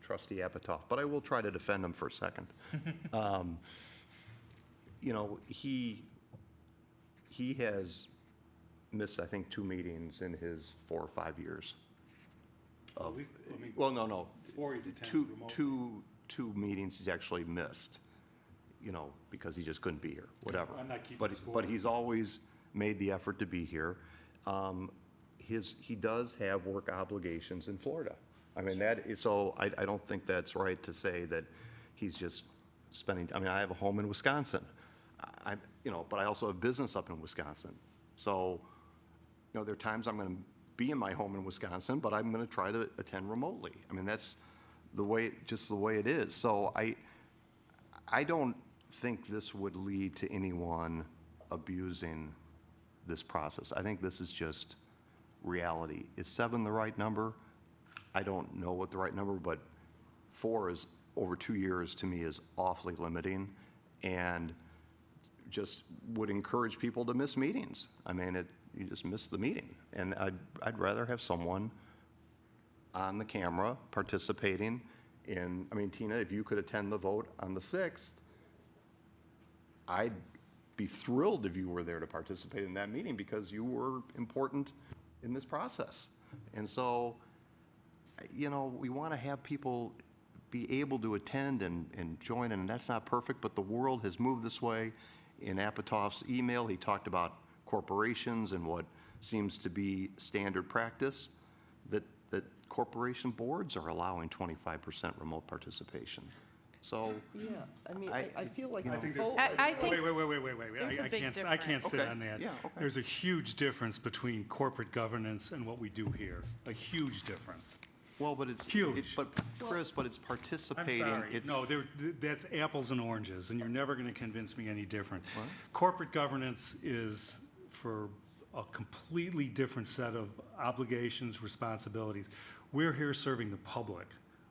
Trustee Apatow, but I will try to defend him for a second. He has missed, I think, 2 meetings in his 4 or 5 years. Well, No. 4 he's attended Two, remotely. two meetings he's actually missed, because he just couldn't be here, whatever. I'm not keeping But score. he's always made the effort to be here. He does have work obligations in Florida. I mean, so I don't think that's right to say that he's just spending, I have a home in Wisconsin. But I also have business up in Wisconsin. So, there are times I'm going to be in my home in Wisconsin, but I'm going to try to attend remotely. I mean, that's just the way it is. So I don't think this would lead to anyone abusing this process. I think this is just reality. Is 7 the right number? I don't know what the right number, but 4 is over 2 years to me is awfully limiting, and just would encourage people to miss meetings. I mean, you just miss the meeting, and I'd rather have someone on the camera participating in. I mean, Tina, if you could attend the vote on the 6th, I'd be thrilled if you were there to participate in that meeting because you were important in this process. And so, we want to have people be able to attend and join, and that's not perfect, but the world has moved this way. In Apatow's email, he talked about corporations and what seems to be standard practice, that corporation boards are allowing 25% remote participation. So, Yeah, I mean, I feel like. I think both- I think Wait, there's a big I can't sit Okay, on that. yeah, okay. There's a huge difference between corporate governance and what we do here, a huge difference. well, but it's. Huge. But Chris, but it's I'm participating. sorry, It's- no, that's apples and oranges, and you're never going to convince me any different. Corporate governance is for a completely different set of obligations, responsibilities. We're here serving the public.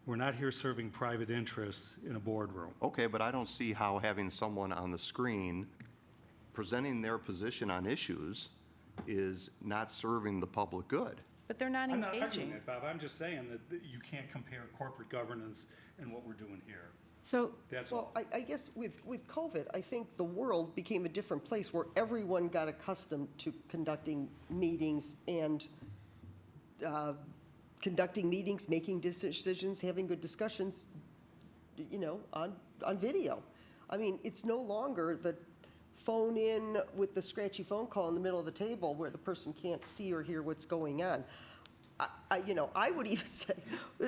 We're not here serving private interests in a boardroom. Okay, but I don't see how having someone on the screen presenting their position on issues is not serving the public good. But they're not I'm not arguing engaging. that, Bob. I'm just saying that you can't compare corporate governance and what we're doing here. So That's all. Well, I guess with COVID, I think the world became a different place where everyone got accustomed to conducting meetings and making decisions, having good discussions, on video. I mean, it's no longer the phone in with the scratchy phone call in the middle of the table where the person can't see or hear what's going on. I would even say,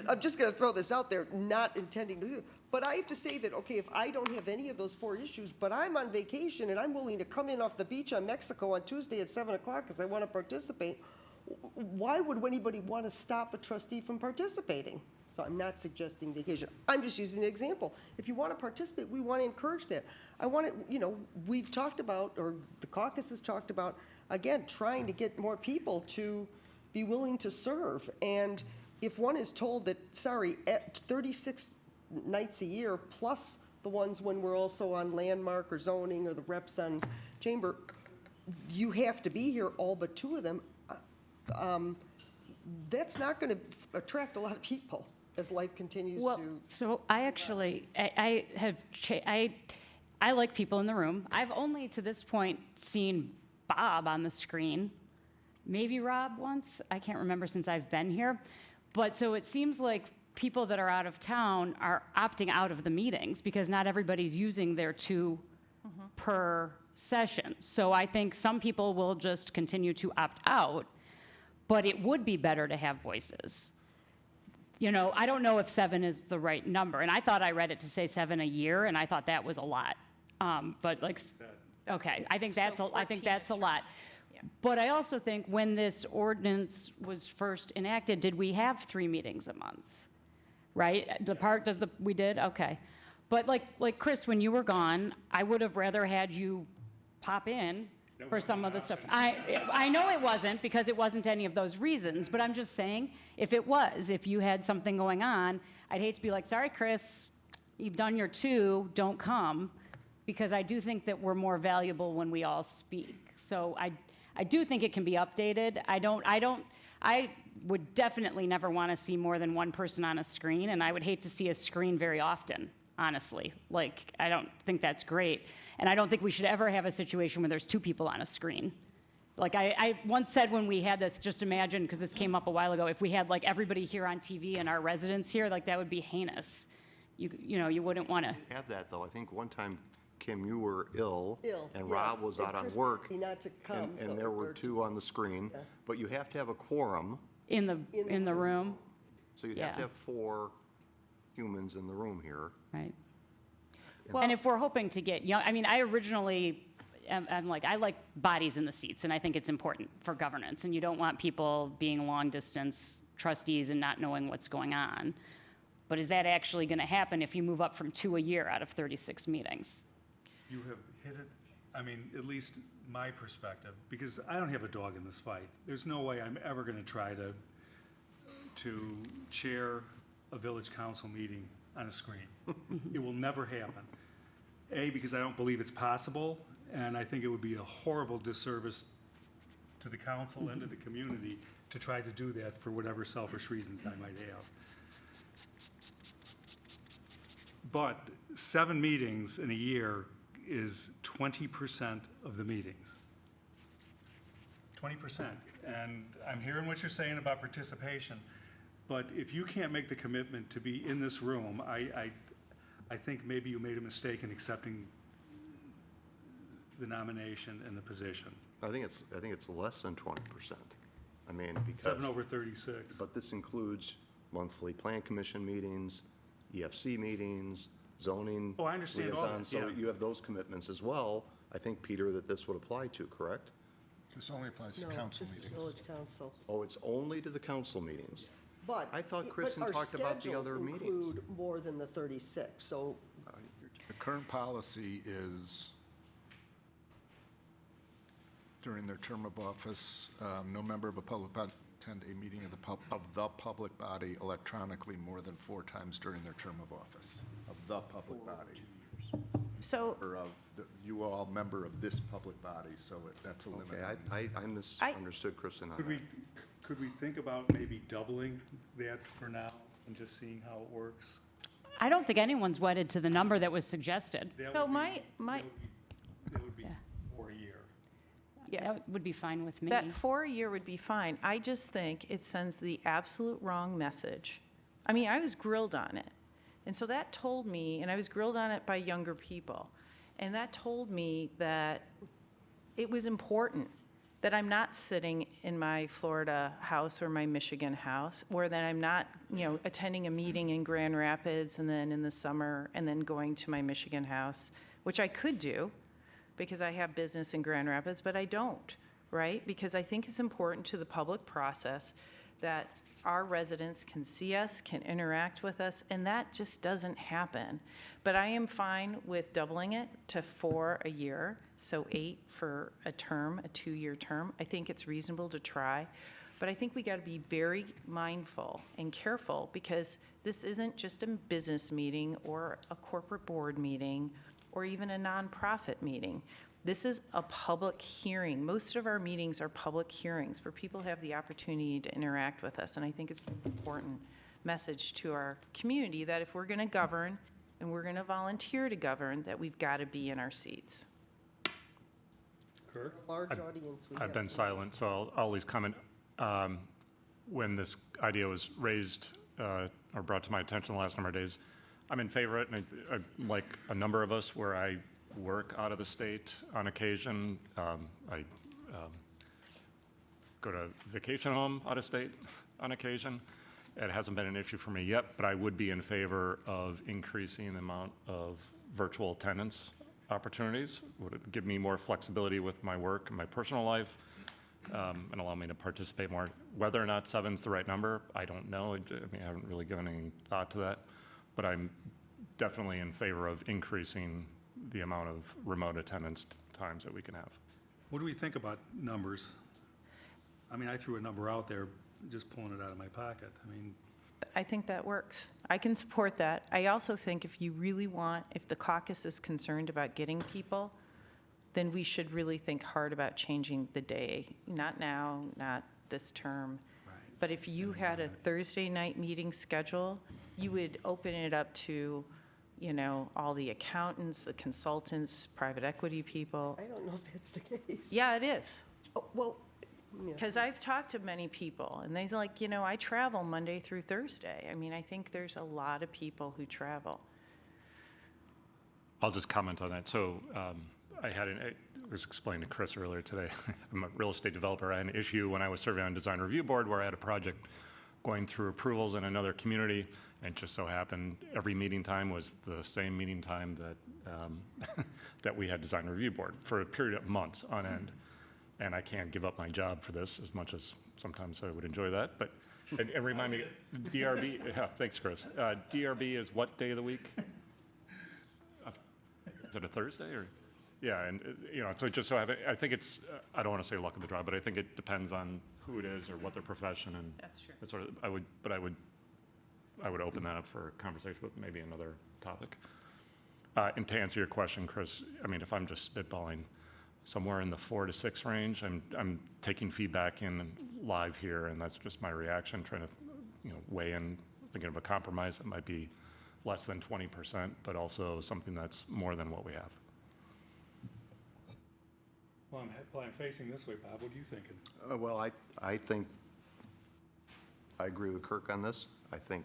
I'm just going to throw this out there, not intending to do it, but I have to say that, okay, if I don't have any of those 4 issues, but I'm on vacation and I'm willing to come in off the beach on Mexico on Tuesday at 7 o'clock because I want to participate, why would anybody want to stop a trustee from participating? So I'm not suggesting vacation. I'm just using an example. If you want to participate, we want to encourage that. I want to, we've talked about, or the caucus has talked about, again, trying to get more people to be willing to serve. And if one is told that, sorry, at 36 nights a year, plus the ones when we're also on landmark or zoning or the reps on chamber, you have to be here, all but 2 of them, that's not going to attract a lot of people as life continues Well, to. so I actually, I like people in the room. I've only to this point seen Bob on the screen, maybe Rob once. I can't remember since I've been here. But so it seems like people that are out of town are opting out of the meetings because not everybody's using their 2 per session. So I think some people will just continue to opt out, but it would be better to have voices. I don't know if 7 is the right number, and I thought I read it to say 7 a year, and I thought that was a lot. But okay, I think that's So I think 14 that's a lot. Yeah. But I also think when this ordinance was first enacted, did we have 3 meetings a month? Right? We did? Okay. But like Chris, when you were gone, I would have rather had you pop in for some of the stuff. I know it wasn't because it wasn't any of those reasons, but I'm just saying, if you had something going on, I'd hate to be like, sorry, Chris, you've done your 2, don't come, because I do think that we're more valuable when we all speak. So I do think it can be updated. I would definitely never want to see more than 1 person on a screen, and I would hate to see a screen very often, honestly. I don't think that's great. And I don't think we should ever have a situation where there's 2 people on a screen. Like I once said when we had this, just imagine, because this came up a while ago, if we had like everybody here on TV and our residents here, like that would be heinous. You know, you wouldn't want to. Have that, though. I think one time, Kim, you were ill. And yes, Rob was and out on Chris work. asked me not to come, And so- there were two on the screen, but you have to have a quorum, In the room, so you'd have to Yeah. have 4 humans in the room here. right? Well- And if we're hoping to get young, I mean, I originally, I'm like, I like bodies in the seats, and I think it's important for governance, and you don't want people being long-distance trustees and not knowing what's going on. But is that actually going to happen if you move up from 2 a year out of 36 meetings? You have hit it, I mean, at least my perspective, because I don't have a dog in this fight. There's no way I'm ever gonna try to chair a village council meeting on a screen. It will never happen. A, because I don't believe it's possible, and I think it would be a horrible disservice to the council and to the community to try to do that for whatever selfish reasons I might have. But 7 meetings in a year is 20% of the meetings. 20%. And I'm hearing what you're saying about participation, but if you can't make the commitment to be in this room, I think maybe you made a mistake in accepting the nomination and the position. I think it's less than 20%. I mean, because. 7 over 36. But this includes monthly plan commission meetings, EFC meetings, zoning. Oh, I understand all that, liaisons. So yeah. you have those commitments as well. I think, Peter, that this would apply to, correct? This only applies to No, council this is meetings. village council. Oh, it's only to the council meetings. But. I thought but Kristen our talked about the other schedules meetings. include more than the 36, so The current policy is during their term of office, no member of a public body attend a meeting of the public body electronically more than 4 times during their term of office, of the public body. So, Or of, you are all member of this public body, so that's a limit. Okay, I misunderstood Kristen on Could that. could we think about maybe doubling that for now and just seeing how it works? I don't think anyone's wedded to the number that was suggested. That so would be- my, That would be Yeah. for a year. yeah. That would be fine with me. That 4 a year would be fine. I just think it sends the absolute wrong message. I mean, I was grilled on it. And so that told me, and I was grilled on it by younger people, and that told me that it was important that I'm not sitting in my Florida house or my Michigan house, or that I'm not, attending a meeting in Grand Rapids and then in the summer and then going to my Michigan house, which I could do because I have business in Grand Rapids, but I don't, right? Because I think it's important to the public process that our residents can see us, can interact with us, and that just doesn't happen. But I am fine with doubling it to 4 a year, so 8 for a term, a 2-year term. I think it's reasonable to try, but I think we got to be very mindful and careful because this isn't just a business meeting or a corporate board meeting or even a nonprofit meeting. This is a public hearing. Most of our meetings are public hearings where people have the opportunity to interact with us. And I think it's an important message to our community that if we're going to govern and we're going to volunteer to govern, that we've got to be in our seats. Kirk? large audience we I've have. been silent, so I'll at least comment. When this idea was raised or brought to my attention the last number of days, I'm in favor of it, and I, like a number of us, where I work out of the state on occasion. I go to vacation home out of state on occasion. It hasn't been an issue for me yet, but I would be in favor of increasing the amount of virtual attendance opportunities. Would it give me more flexibility with my work and my personal life, and allow me to participate more. Whether or not 7's the right number, I don't know. I mean, I haven't really given any thought to that, but I'm definitely in favor of increasing the amount of remote attendance times that we can have. What do we think about numbers? I mean, I threw a number out there, just pulling it out of my pocket. I mean, I think that works. I can support that. I also think if you really want, if the caucus is concerned about getting people, then we should really think hard about changing the day. Not now, not this term. But if you had a Thursday night meeting schedule, you would open it up to, all the accountants, the consultants, private equity people. I don't know if that's the case. Yeah, it is. Oh, well, yeah. Because I've talked to many people, and they're like, I travel Monday through Thursday. I mean, I think there's a lot of people who travel. I'll just comment on that. So I was explaining to Chris earlier today, I'm a real estate developer. I had an issue when I was serving on design review board where I had a project going through approvals in another community, and it just so happened every meeting time was the same meeting time that, that we had design review board for a period of months on end. And I can't give up my job for this as much as sometimes I would enjoy that, but, and remind me, DRB, yeah, thanks, Chris. DRB is what day of the week? Is it a Thursday or? Yeah, and so it just so I think it's, I don't want to say luck of the draw, but I think it depends on who it is or what their profession and. That's true. that sort of, I would open that up for conversation with maybe another topic. And to answer your question, Chris, I mean, if I'm just spitballing, somewhere in the 4 to 6 range, I'm taking feedback in live here, and that's just my reaction, trying to, weigh in, thinking of a compromise that might be less than 20%, but also something that's more than what we have. Well, I'm facing this way, Bob. What are you thinking? Well, I think, I agree with Kirk on this. I think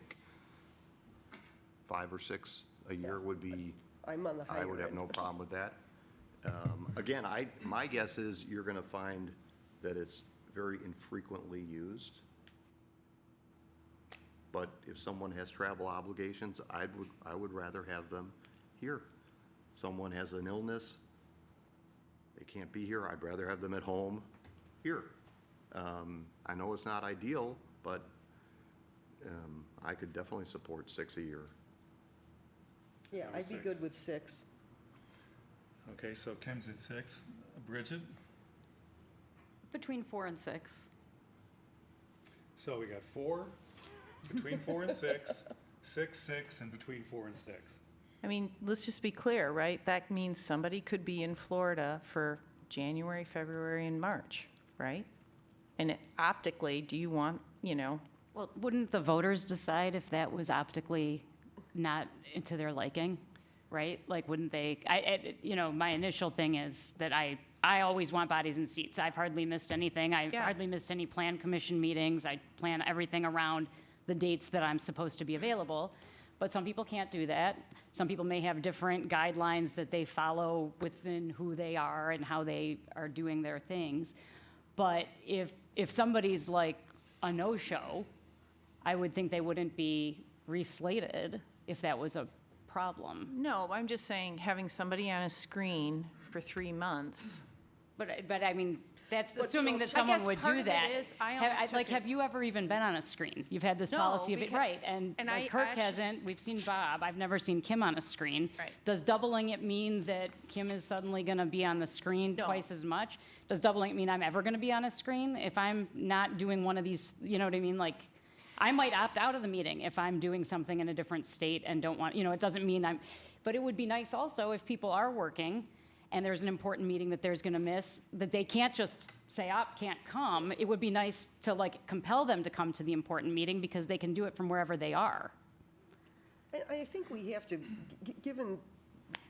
5 or 6 a year would be, I'm on the higher I would have end. no problem with that. Again, my guess is you're going to find that it's very infrequently used. But if someone has travel obligations, I would rather have them here. Someone has an illness, they can't be here, I'd rather have them at home here. I know it's not ideal, but I could definitely support 6 a year. Yeah, I'd be good with 6. Okay, so Kim's at 6. Bridget? Between 4 and 6. So we got 4, between 4 and 6, 6, 6, and between 4 and 6. I mean, let's just be clear, right? That means somebody could be in Florida for January, February, and March, right? And optically, do you want, Well, wouldn't the voters decide if that was optically not into their liking, right? Like, wouldn't they, my initial thing is that I always want bodies in seats. I've hardly missed anything. I've Yeah. hardly missed any plan commission meetings. I plan everything around the dates that I'm supposed to be available. But some people can't do that. Some people may have different guidelines that they follow within who they are and how they are doing their things. But if somebody's like a no-show, I would think they wouldn't be reslated if that was a problem. no, I'm just saying, having somebody on a screen for 3 months. But I mean, that's But assuming no, that I someone guess would part do of it that. is, I almost took Like, it- have you ever even been on a screen? You've had this No, policy of it, because- right? And and like I Kirk actually- hasn't, we've seen Bob, I've never seen Kim on a screen. Right. Does doubling it mean that Kim is suddenly gonna be on the screen No. twice as much? Does doubling it mean I'm ever gonna be on a screen? If I'm not doing one of these, you know what I mean? Like, I might opt out of the meeting if I'm doing something in a different state and don't want, it doesn't mean but it would be nice also if people are working and there's an important meeting that there's gonna miss, that they can't just say, can't come. It would be nice to like compel them to come to the important meeting because they can do it from wherever they are. I think we have to, given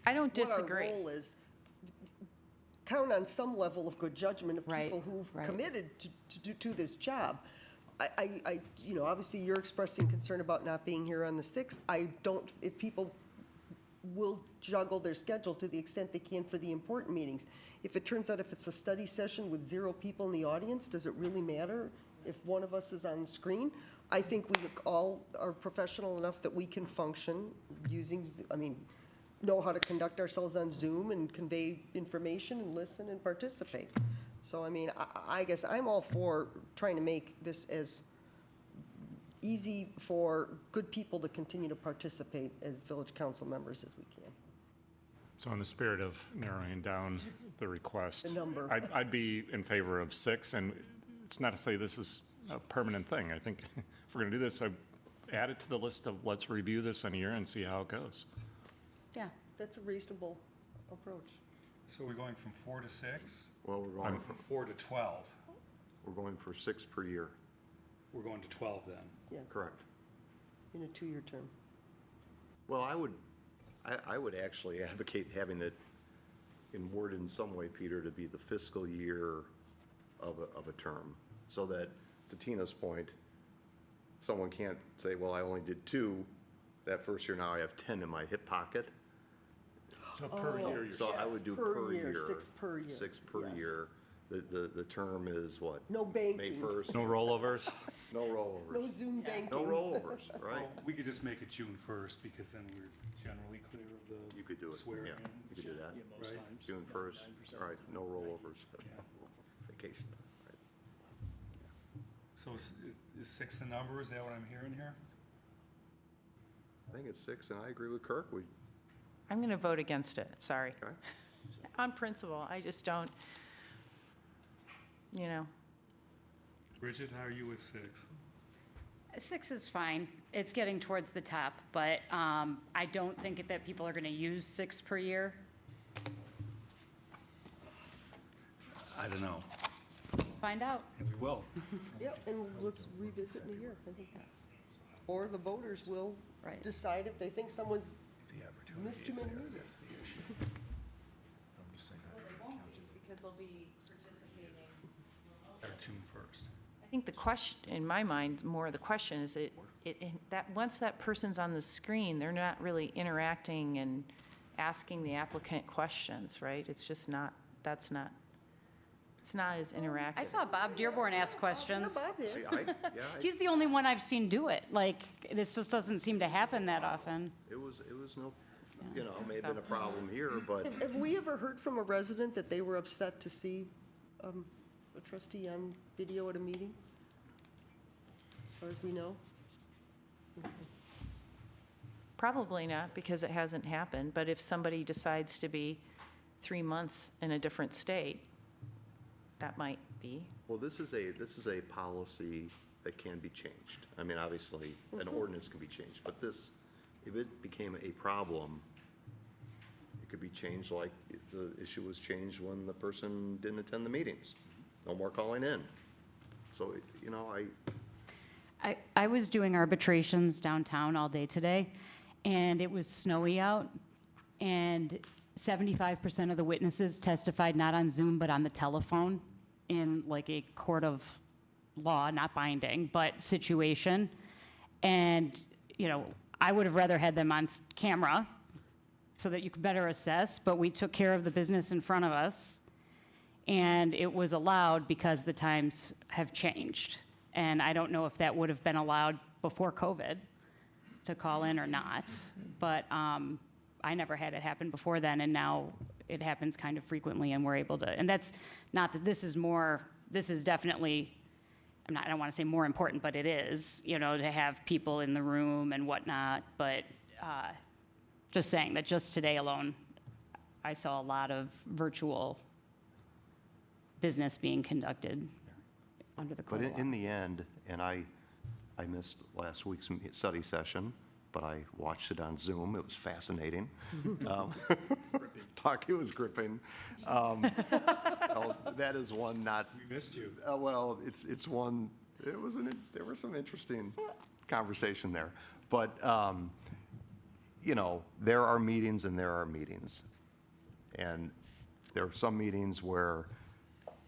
I don't what our disagree. role is, count on some level of good judgment of Right, people who've right. committed to this job. Obviously, you're expressing concern about not being here on the 6th. If people will juggle their schedule to the extent they can for the important meetings. If it turns out if it's a study session with 0 people in the audience, does it really matter if one of us is on the screen? I think we all are professional enough that we can function using, know how to conduct ourselves on Zoom and convey information and listen and participate. So, I guess I'm all for trying to make this as easy for good people to continue to participate as village council members as we can. So in the spirit of narrowing down the request. The number. I'd be in favor of 6, and it's not to say this is a permanent thing. I think if we're going to do this, I add it to the list of let's review this in a year and see how it goes. Yeah. That's a reasonable approach. So we're going from 4 to 6? Well, From 4 to 12? we're going for 6 per year, We're going to 12 then? Yeah, correct. in a 2-year term. Well, I would actually advocate having it worded in some way, Peter, to be the fiscal year of a term, so that, to Tina's point, someone can't say, well, I only did 2 that first year, now I have 10 in my hip pocket. So per year, So I would do per per year, year. 6 per year. 6 per Yes. year. The term is what? No May banking. 1st. No rollovers? No rollovers. No Zoom banking. No rollovers, right? Well, we could just make it June 1st, because then we're generally clear of the You could do it, swearing yeah, in. you could do that. Right? June 1st, all right, no rollovers. Vacation time, right? So is 6 the number? Is that what I'm hearing here? I think it's 6, and I agree with Kirk. I'm going to vote against it, sorry. Okay. On principle, I just don't, you know. Bridget, how are you with 6? 6 is fine. It's getting towards the top, but I don't think that people are going to use 6 per year. I don't know. Find out. And we will. Yep, and let's revisit in a year, I think. Or the voters will Right. decide if they think someone's missed too many meetings. Because they'll be participating. Start June 1st. I think the question, in my mind, more of the question is that once that person's on the screen, they're not really interacting and asking the applicant questions, right? It's just not, it's not as interactive. I saw Bob Dearborn ask questions. Bob is. He's the only one I've seen do it. Like, this just doesn't seem to happen that often. It was no, may have been a problem here, but Have we ever heard from a resident that they were upset to see a trustee on video at a meeting? As far as we know? Probably not, because it hasn't happened, but if somebody decides to be 3 months in a different state, that might be. well, this is a policy that can be changed. I mean, obviously, an ordinance can be changed, but this, if it became a problem, it could be changed like the issue was changed when the person didn't attend the meetings. No more calling in. So, I was doing arbitrations downtown all day today, and it was snowy out, and 75% of the witnesses testified not on Zoom, but on the telephone in like a court of law, not binding, but situation. And, I would have rather had them on camera so that you could better assess, but we took care of the business in front of us. And it was allowed because the times have changed. And I don't know if that would have been allowed before COVID to call in or not. But I never had it happen before then, and now it happens kind of frequently, and we're able to. And that's not that this is definitely, I don't want to say more important, but it is, to have people in the room and whatnot. But just saying that just today alone, I saw a lot of virtual business being conducted under the but code law. in the end, and I missed last week's study session, but I watched it on Zoom. It was fascinating. It was gripping. That is one not. We missed you. Well, it's one. There was some interesting conversation there, but there are meetings and there are meetings, and there are some meetings where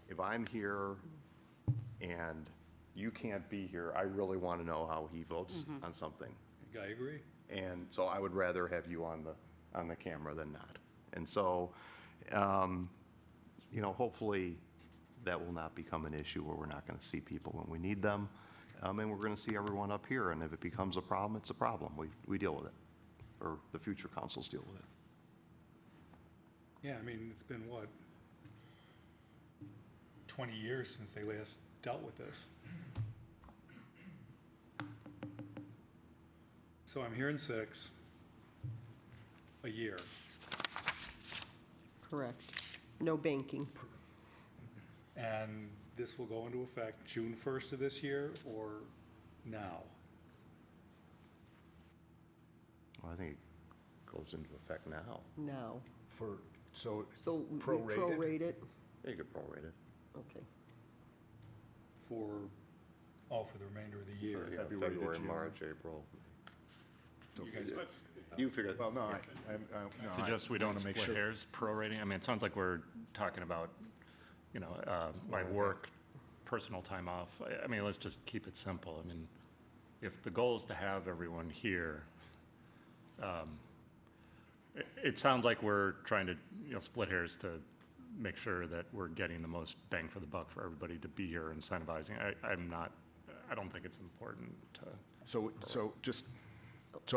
if I'm here and you can't be here, I really want to know how he votes on something. I agree. And so I would rather have you on the camera than not. And so, hopefully that will not become an issue where we're not going to see people when we need them. And we're going to see everyone up here. And if it becomes a problem, it's a problem. We deal with it, or the future councils deal with it. Yeah, it's been what? 20 years since they last dealt with this. So I'm hearing 6 a year. Correct. No banking. And this will go into effect June 1st of this year or now? Well, I think it goes into effect now. No. So So we prorated? prorate it? Yeah, you could prorate it. Okay. For the remainder of the year. Yeah, February to February, June. March, April. You guys, You figure it. Well, no, I suggest we don't split hairs prorating. It sounds like we're talking about, my work personal time off. I mean, let's just keep it simple. I mean, if the goal is to have everyone here, it sounds like we're trying to, split hairs to make sure that we're getting the most bang for the buck for everybody to be here, incentivizing. I don't think it's important to. So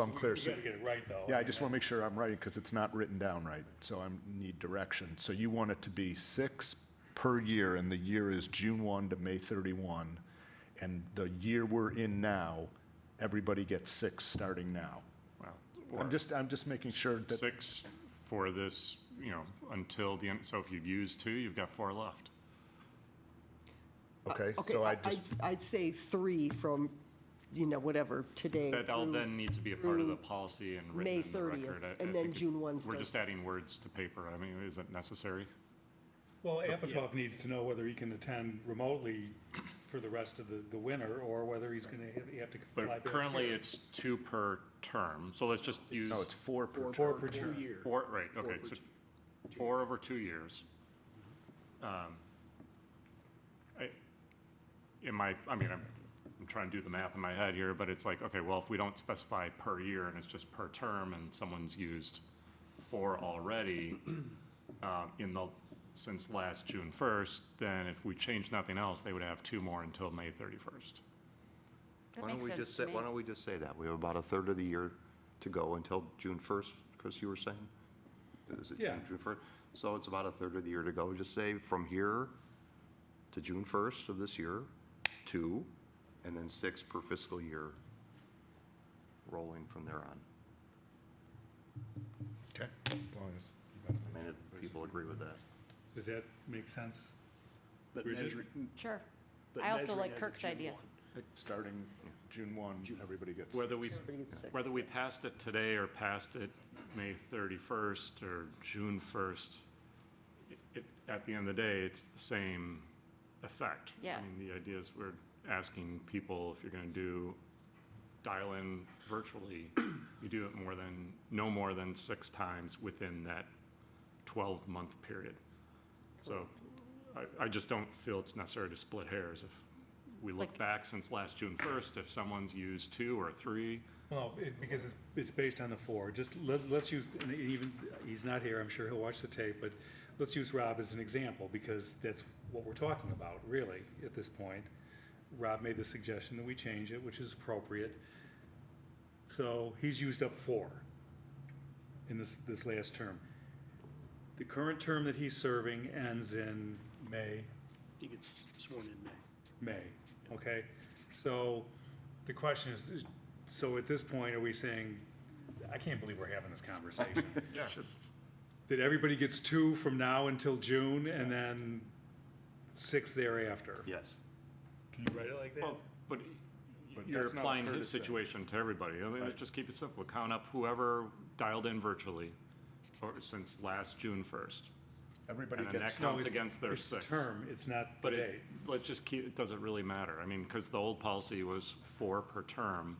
I'm clear. You gotta get it right, though. Yeah, I just want to make sure I'm right, because it's not written down right, so I need direction. So you want it to be 6 per year, and the year is June 1 to May 31, and the year we're in now, everybody gets 6 starting now. Well, I'm just making sure that. 6 for this, until the end. So if you've used 2, you've got 4 left. Okay, Okay, so I just, I'd say 3 from, whatever, today That all through then needs to be a part of the through policy and May written in the 30th, record. I and then think June 1 We're starts. just adding words to paper. I mean, is it necessary? Well, Apatow needs to know whether he can attend remotely for the rest of the winter, or whether he's gonna have to fly back But currently, here. it's 2 per term. So let's just use. no, it's 4 per term. 4 per term. 4, right, okay, so 4 over 2 years. I'm trying to do the math in my head here, but it's like, okay, well, if we don't specify per year and it's just per term and someone's used 4 already since last June 1st, then if we change nothing else, they would have 2 more until May 31st. Why don't we just say that? We have about a third of the year to go until June 1st, Chris, you were saying? Is it Yeah. June 1st? So it's about a third of the year to go. Just say from here to June 1st of this year, 2, and then 6 per fiscal year, rolling from there on. Okay, as long as. I mean, if people agree with that. Does that make sense? But Bridget? measuring- Sure. but I also measuring like as of Kirk's June idea. 1. Starting June 1, everybody gets. Whether we Everybody gets 6. Whether we passed it today or passed it May 31st or June 1st, at the end of the day, it's the same effect. Yeah. I mean, the idea is we're asking people, if you're going to dial in virtually, you do it no more than 6 times within that 12-month period. So I just don't feel it's necessary to split hairs. If we look Like- back since last June 1st, if someone's used 2 or 3, Well, because it's based on the 4. Just let's use, and even, he's not here, I'm sure he'll watch the tape, but let's use Rob as an example, because that's what we're talking about, really, at this point. Rob made the suggestion that we change it, which is appropriate. So he's used up 4 in this last term. The current term that he's serving ends in May. He gets sworn in May. Okay? So the question is, so at this point, are we saying, I can't believe we're having this conversation. That everybody gets 2 from now until June, and then 6 thereafter? Yes. Can you write it like that? well, but But you're that's not what applying his Curtis said. situation to everybody. I mean, let's just keep it simple. Count up whoever dialed in virtually since last June 1st. Everybody And then gets. that counts it's- against their It's the 6. term, it's not the But date. let's just keep, it doesn't really matter. I mean, because the old policy was 4 per term.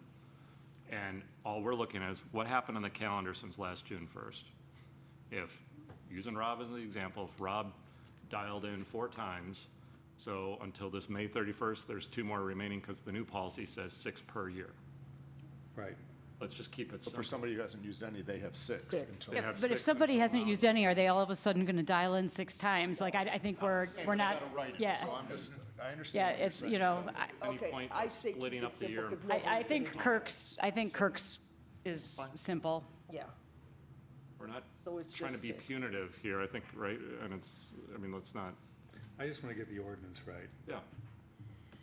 And all we're looking at is what happened on the calendar since last June 1st. If, using Rob as the example, if Rob dialed in 4 times, so until this May 31st, there's 2 more remaining because the new policy says 6 per year. Right. Let's just keep it So for simple. somebody who hasn't used any, they have 6 6. until. They Yeah, have but if 6 somebody until hasn't now. used any, are they all of a sudden going to dial in 6 times? Like, I think we're not, Gotta write it, yeah. So I'm just, I Yeah, understand. what you're it's, saying. you know, Any Okay, point I of say keep splitting it up the simple, year? 'cause I nobody's think gonna- Kirk's is simple. Yeah, We're not so it's trying to just be 6. punitive here, I think, right? And it's, I mean, let's not, I just want to get the ordinance right, yeah.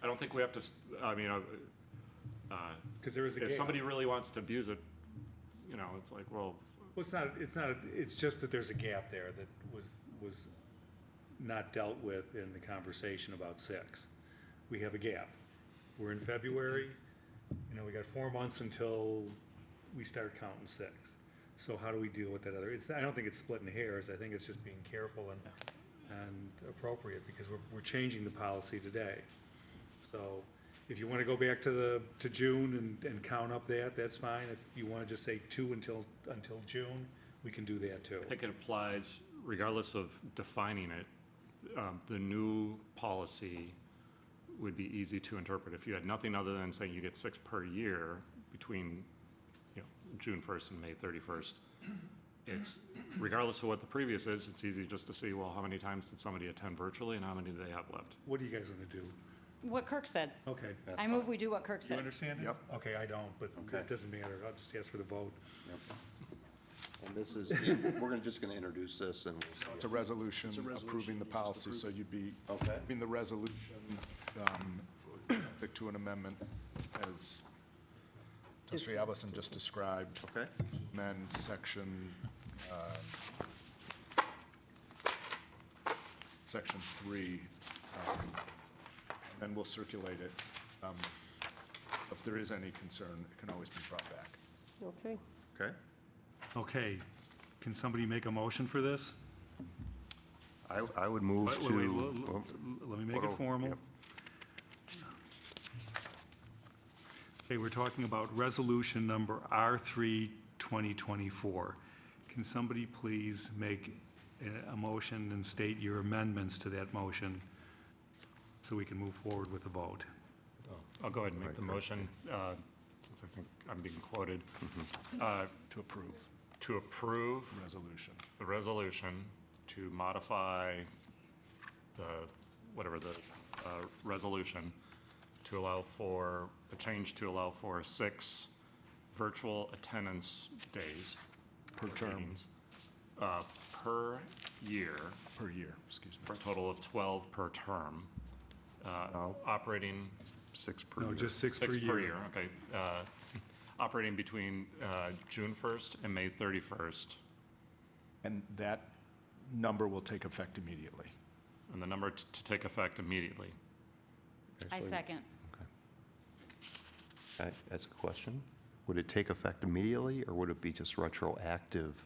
I don't think we have to, because there is a gap. if somebody really wants to abuse it, it's like, well, Well, it's just that there's a gap there that was not dealt with in the conversation about 6. We have a gap. We're in February, we got 4 months until we start counting 6. So how do we deal with that other, I don't think it's splitting hairs, I think it's just being careful and appropriate, because we're changing the policy today. So if you want to go back to June and count up that's fine. If you want to just say 2 until June, we can do that too. I think it applies regardless of defining it. The new policy would be easy to interpret. If you had nothing other than saying you get 6 per year between, June 1st and May 31st, it's, regardless of what the previous is, it's easy just to see, well, how many times did somebody attend virtually and how many do they have left? What are you guys gonna do? What Kirk said. Okay. I move we do what Kirk You said. understand it? Yep. Okay, I don't, but that doesn't matter. I'll just ask for the vote. And this is, we're just going to introduce this and we'll see. It's a resolution approving the policy, so you'd be approving the resolution subject to an amendment as Trustee Allison just described. Okay. Amend section 3, and we'll circulate it. If there is any concern, it can always be brought back. Okay. Okay. Okay, can somebody make a motion for this? I would move Wait, to. let me make it formal. Okay, we're talking about resolution number R3 2024. Can somebody please make a motion and state your amendments to that motion so we can move forward with the vote? I'll go ahead and make the motion, since I think I'm being quoted. To approve To approve resolution. the resolution to modify whatever the resolution to allow for, a change to allow for 6 virtual attendance days. Per term. meetings, per year, Per year, excuse me. for a total of 12 per term, operating 6 per No, year. just 6 per 6 per year. year, okay. Operating between June 1st and May 31st, And that number will take effect immediately. and the number to take effect immediately. I second. Can I ask a question? Would it take effect immediately, or would it be just retroactive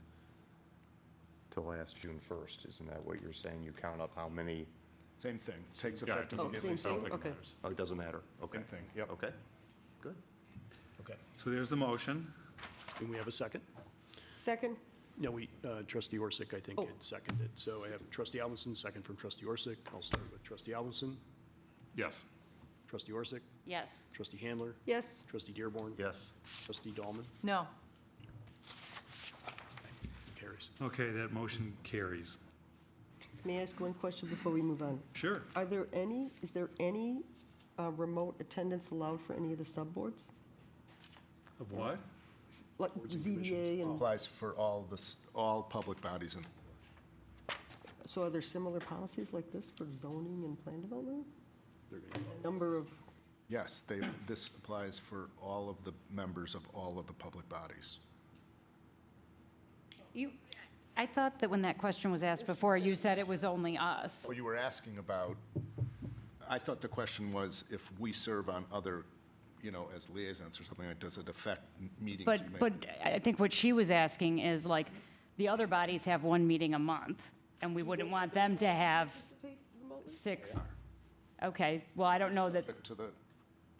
to last June 1st? Isn't that what you're saying? You count up how many? Same thing, takes Yeah, it effect doesn't- immediately. same I don't thing? think it Okay. matters. Oh, it doesn't matter? Okay. Same thing, yep. Okay, good. Okay. So there's the motion. Can we have a second? Second? No, trustee Orsic, I think, Oh. had seconded. So I have trustee Alvinson, second from trustee Orsic. I'll start with trustee Alvinson, Yes. trustee Orsic, Yes. trustee Handler, Yes. trustee Dearborn. Yes. Trustee Dahlman, No. carries. Okay, that motion carries. May I ask one question before we move on? Sure. Is there any remote attendance allowed for any of the subboards? Of what? Like ZBA and, Applies for all public bodies and so are there similar policies like this for zoning and plan development? Number of, yes, this applies for all of the members of all of the public bodies. I thought that when that question was asked before, you said it was only us. Oh, you were asking about, I thought the question was if we serve on other, as liaisons or something, like, does it affect meetings? you may- But I think what she was asking is like, the other bodies have 1 meeting a month, and we wouldn't want them to have participate remotely? 6. Okay, well, I don't know that, Subject to the,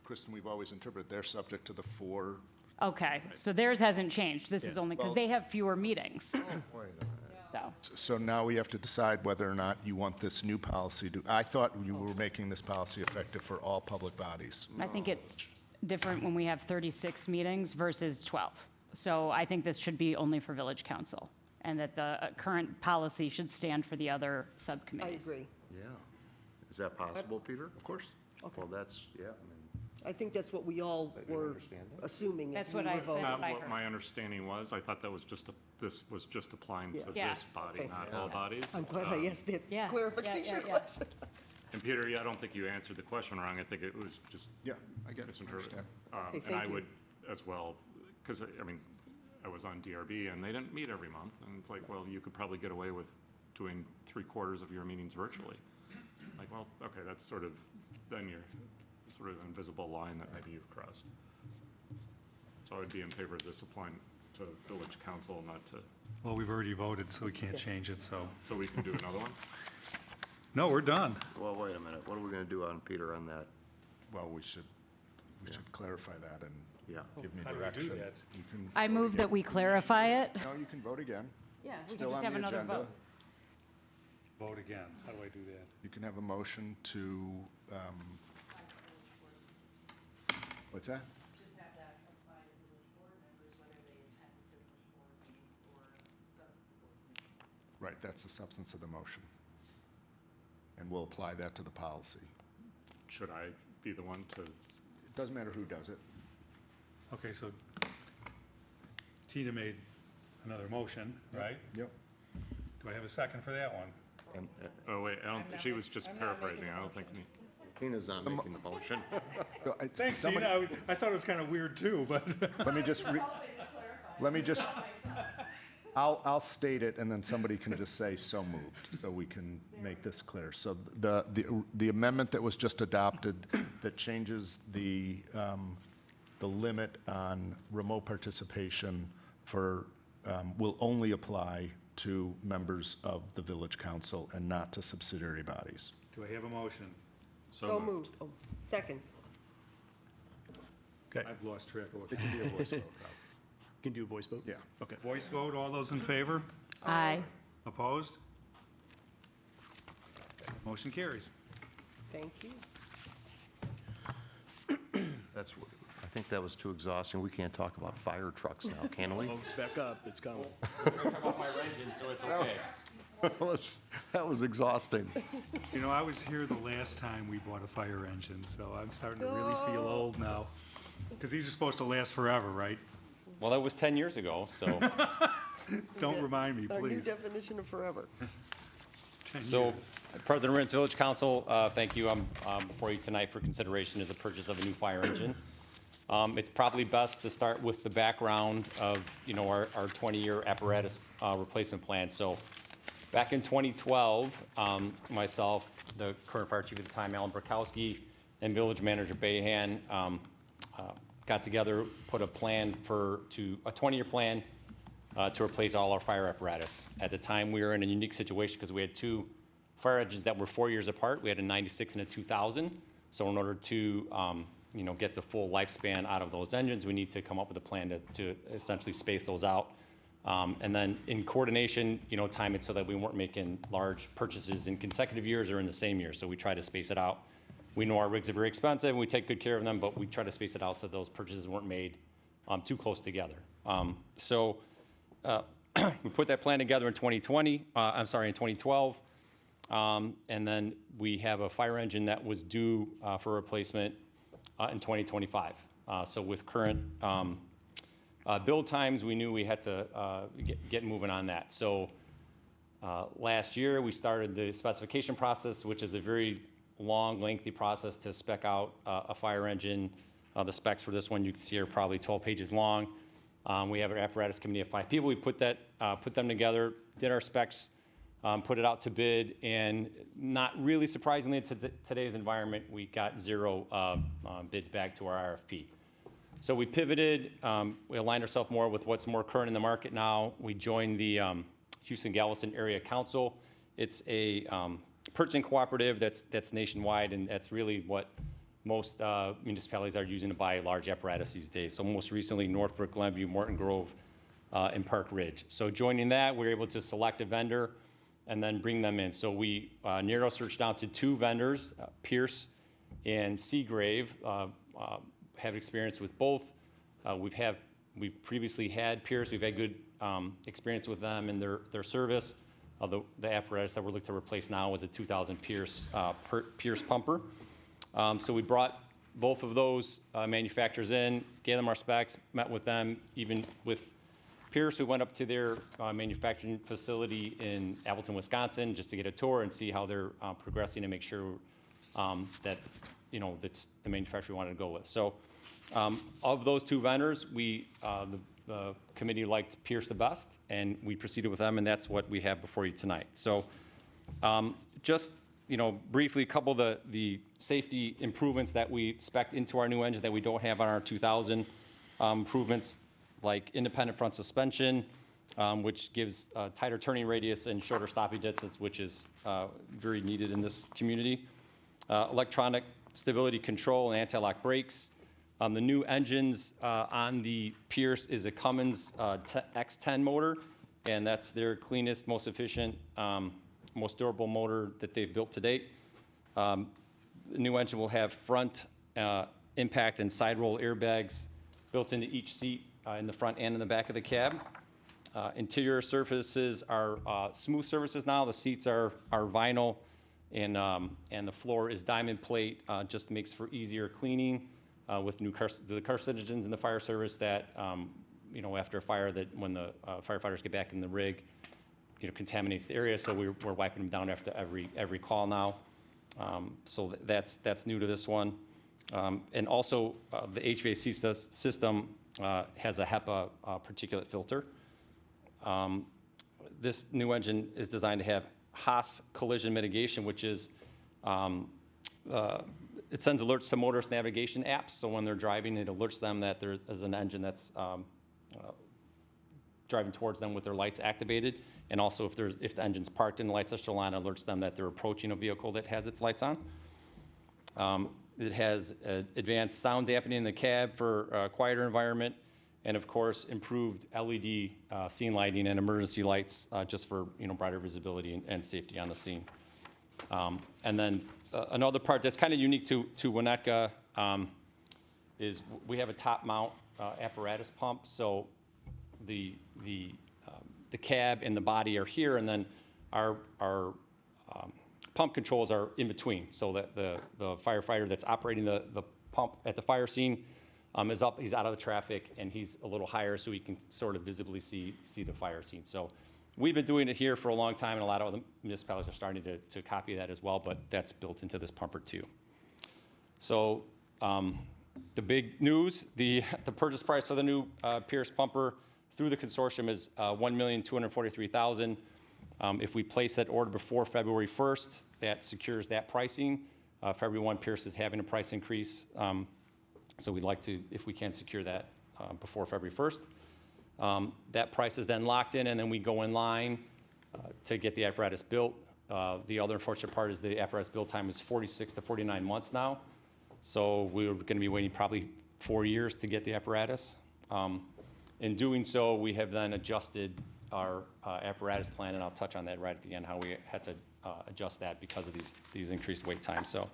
Kristen, we've always interpreted, they're subject to the 4. okay, so theirs hasn't changed. This is only, because Well- they have fewer meetings, so. So now we have to decide whether or not you want this new policy to, I thought you were making this policy effective for all public bodies. I think it's different when we have 36 meetings versus 12. So I think this should be only for village council, and that the current policy should stand for the other I subcommittees. agree. Yeah. Is that possible, Peter? Of course. Okay. Well, that's, yeah, I mean, I think that's what we all Let you were understand it. assuming as That's we what were I- That's voting. that's- not I what heard. my understanding was. I thought that was this was just applying to Yeah. this body, Okay. not all bodies. I'm glad I asked that Yeah, clarification yeah. question. And Peter, I don't think you answered the question wrong. I think it was just Yeah, I get it. misinterpreted. Understand. Okay, And I thank you. would as well, because, I was on DRB and they didn't meet every month. And it's like, well, you could probably get away with doing 3/4 of your meetings virtually. Like, well, okay, that's sort of, then you're sort of an invisible line that maybe you've crossed. So I would be in favor of this applying to village council, not to, Well, we've already voted, so we can't change it, so. so we can do another one? No, we're done. well, wait a minute. What are we going to do on Peter on that? Well, we should clarify that and Yeah. give me How do we direction. do that? You can I vote move that again. we clarify it. No, you can vote again. Yeah, we can Still just on have the another agenda. vote. Vote again. How do I do that? You can have a motion to What's that? Just have that apply to village board members, whether they attend village board meetings or sub-board meetings. Right, that's the substance of the motion. And we'll apply that to the policy. Should I be the one to? It doesn't matter who does it. Okay, so Tina made another motion, right? Yep. Do I have a second for that one? And, Oh, wait, she was just paraphrasing. I don't think. Tina's not making the motion. So Thanks, somebody- Tina. I thought it was kind of weird too, but. Let me just, I'll state it, and then somebody can just say so moved, so we can make this clear. So the amendment that was just adopted that changes the limit on remote participation for, will only apply to members of the village council and not to subsidiary bodies. Do I have a motion? So moved. Oh, second. Okay. I've lost track of what. It can be a voice vote. Can do a voice vote? Yeah. Okay. Voice vote, all those in favor? Aye. Opposed? Motion carries. Thank you. I think that was too exhausting. We can't talk about fire trucks now, can we? Oh, back up, it's coming. That was exhausting. You know, I was here the last time we bought a fire engine, so I'm starting to really feel old now. Because these are supposed to last forever, right? Well, that was 10 years ago, so. Don't remind me, Our new please. definition of forever. 10 So, years. President Rentz, Village Council, thank you. I'm before you tonight for consideration is the purchase of a new fire engine. It's probably best to start with the background of, you know, our 20-year apparatus replacement plan. So, back in 2012, myself, the current fire chief at the time, Alan Burkowski, and village manager Bayhan got together, put a plan a 20-year plan to replace all our fire apparatus. At the time, we were in a unique situation because we had two fire engines that were 4 years apart. We had a 96 and a 2000. So in order to you know, get the full lifespan out of those engines, we need to come up with a plan to essentially space those out. And then in coordination, you know, time it so that we weren't making large purchases in consecutive years or in the same year. So we try to space it out. We know our rigs are very expensive and we take good care of them, but we try to space it out so those purchases weren't made too close together. We put that plan together in 2012. And then we have a fire engine that was due for replacement in 2025. So with current build times, we knew we had to get moving on that. So last year, we started the specification process, which is a very long, lengthy process to spec out a fire engine. The specs for this one you can see are probably 12 pages long. We have an apparatus committee of 5 people. We put them together, did our specs, put it out to bid, and not really surprisingly to today's environment, we got 0 bids back to our RFP. So we pivoted, we aligned ourselves more with what's more current in the market now. We joined the Houston-Galveston Area Council. It's a purchasing cooperative that's nationwide, and that's really what most municipalities are using to buy large apparatus these days. So most recently, Northbrook, Glenview, Morton Grove, and Park Ridge. So joining that, we were able to select a vendor and then bring them in. So we narrow searched down to 2 vendors, Pierce and Seagrave, have experience with both. We've previously had Pierce. We've had good experience with them and their service. The apparatus that we're looking to replace now is a 2000 Pierce pumper. So we brought both of those manufacturers in, gave them our specs, met with them. Even with Pierce, we went up to their manufacturing facility in Appleton, Wisconsin, just to get a tour and see how they're progressing and make sure that, you know, that's the manufacturer we wanted to go with. So of those 2 vendors, the committee liked Pierce the best, and we proceeded with them, and that's what we have before you tonight. So just, you know, briefly, a couple of the safety improvements that we expect into our new engine that we don't have on our 2000 improvements, like independent front suspension, which gives tighter turning radius and shorter stopping distance, which is very needed in this community. Electronic stability control and anti-lock brakes. The new engines on the Pierce is a Cummins X10 motor, and that's their cleanest, most efficient, most durable motor that they've built to date. The new engine will have front impact and side roll airbags built into each seat in the front and in the back of the cab. Interior surfaces are smooth surfaces now. The seats are vinyl, and the floor is diamond plate. Just makes for easier cleaning with the carcinogens in the fire service that, after a fire, that when the firefighters get back in the rig, contaminates the area. So we're wiping them down after every call now. So that's new to this one. And also, the HVAC system has a HEPA particulate filter. This new engine is designed to have Haas collision mitigation, which is, it sends alerts to motorist navigation apps. So when they're driving, it alerts them that there is an engine that's driving towards them with their lights activated. And also if the engine's parked and the lights are still on, it alerts them that they're approaching a vehicle that has its lights on. It has advanced sound dampening in the cab for a quieter environment. And of course, improved LED scene lighting and emergency lights just for brighter visibility and safety on the scene. And then another part that's kind of unique to Winnetka is we have a top mount apparatus pump. So the cab and the body are here, and then our pump controls are in between, so that the firefighter that's operating the pump at the fire scene is up, he's out of the traffic, and he's a little higher so he can sort of visibly see the fire scene. So we've been doing it here for a long time, and a lot of other municipalities are starting to copy that as well, but that's built into this pumper too. So the big news, the purchase price for the new Pierce pumper through the consortium is $1,243,000. If we place that order before February 1st, that secures that pricing. February 1, Pierce is having a price increase. So we'd like to, if we can, secure that before February 1st. That price is then locked in, and then we go in line to get the apparatus built. The other unfortunate part is the apparatus build time is 46 to 49 months now. So we're going to be waiting probably 4 years to get the apparatus. In doing so, we have then adjusted our apparatus plan, and I'll touch on that right at the end, how we had to adjust that because of these increased wait times. So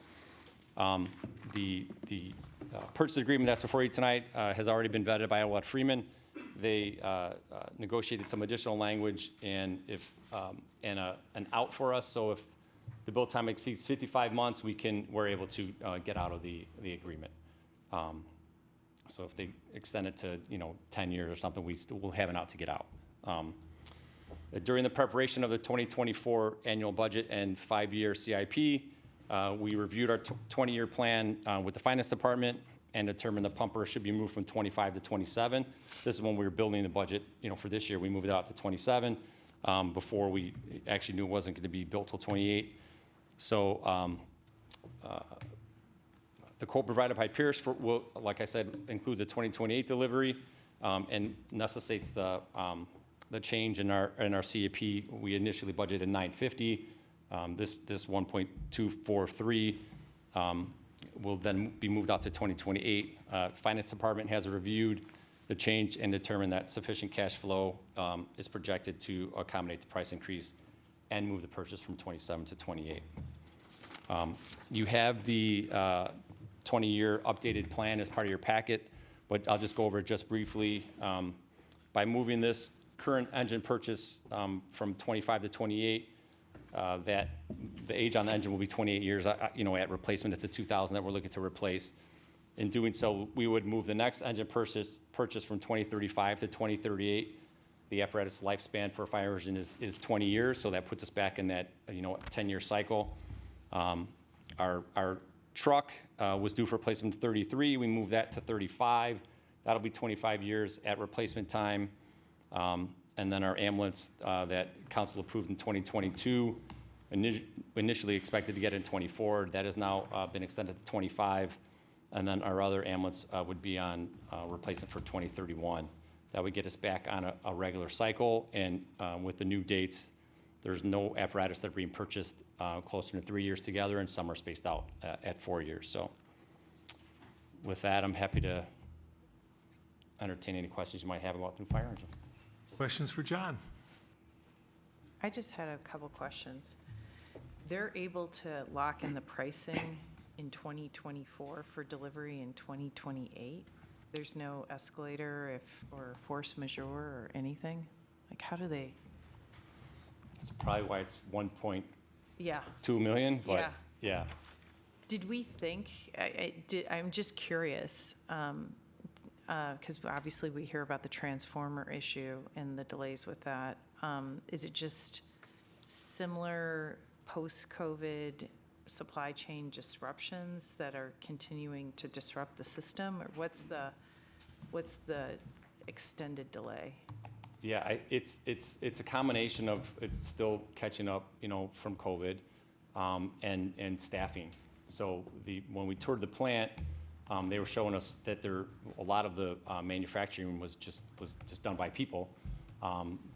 the purchase agreement that's before you tonight has already been vetted by Elwood Freeman. They negotiated some additional language and an out for us. So if the build time exceeds 55 months, we're able to get out of the agreement. So if they extend it to 10 years or something, we'll have an out to get out. During the preparation of the 2024 annual budget and 5-year CIP, we reviewed our 20-year plan with the finance department and determined the pumper should be moved from 25 to 27. This is when we were building the budget. For this year, we moved it out to 27 before we actually knew it wasn't going to be built till 28. So the quote provided by Pierce will, like I said, includes a 2028 delivery and necessitates the change in our CIP. We initially budgeted $950. This 1.243 will then be moved out to 2028. Finance department has reviewed the change and determined that sufficient cash flow is projected to accommodate the price increase and move the purchase from 27 to 28. You have the 20-year updated plan as part of your packet, but I'll just go over it just briefly. By moving this current engine purchase from 25 to 28, that the age on the engine will be 28 years. At replacement, it's a 2000 that we're looking to replace. In doing so, we would move the next engine purchase from 2035 to 2038. The apparatus lifespan for a fire engine is 20 years, so that puts us back in that 10-year cycle. Our truck was due for replacement in 33. We moved that to 35. That'll be 25 years at replacement time. And then our ambulance that council approved in 2022, initially expected to get in 24. That has now been extended to 25. And then our other ambulance would be on replacement for 2031. That would get us back on a regular cycle. And with the new dates, there's no apparatus that are being purchased closer to 3 years together, and some are spaced out at 4 years. So with that, I'm happy to entertain any questions you might have about the fire engine. Questions for John? I just had a couple questions. They're able to lock in the pricing in 2024 for delivery in 2028? There's no escalator or force majeure or anything? Like, how do they, That's probably why it's 1.2 yeah. million, Yeah. but yeah. Did we think, I'm just curious, because obviously we hear about the transformer issue and the delays with that. Is it just similar post-COVID supply chain disruptions that are continuing to disrupt the system? Or what's the extended delay? Yeah, it's a combination of, it's still catching up, from COVID, and staffing. So when we toured the plant, they were showing us that a lot of the manufacturing was just done by people.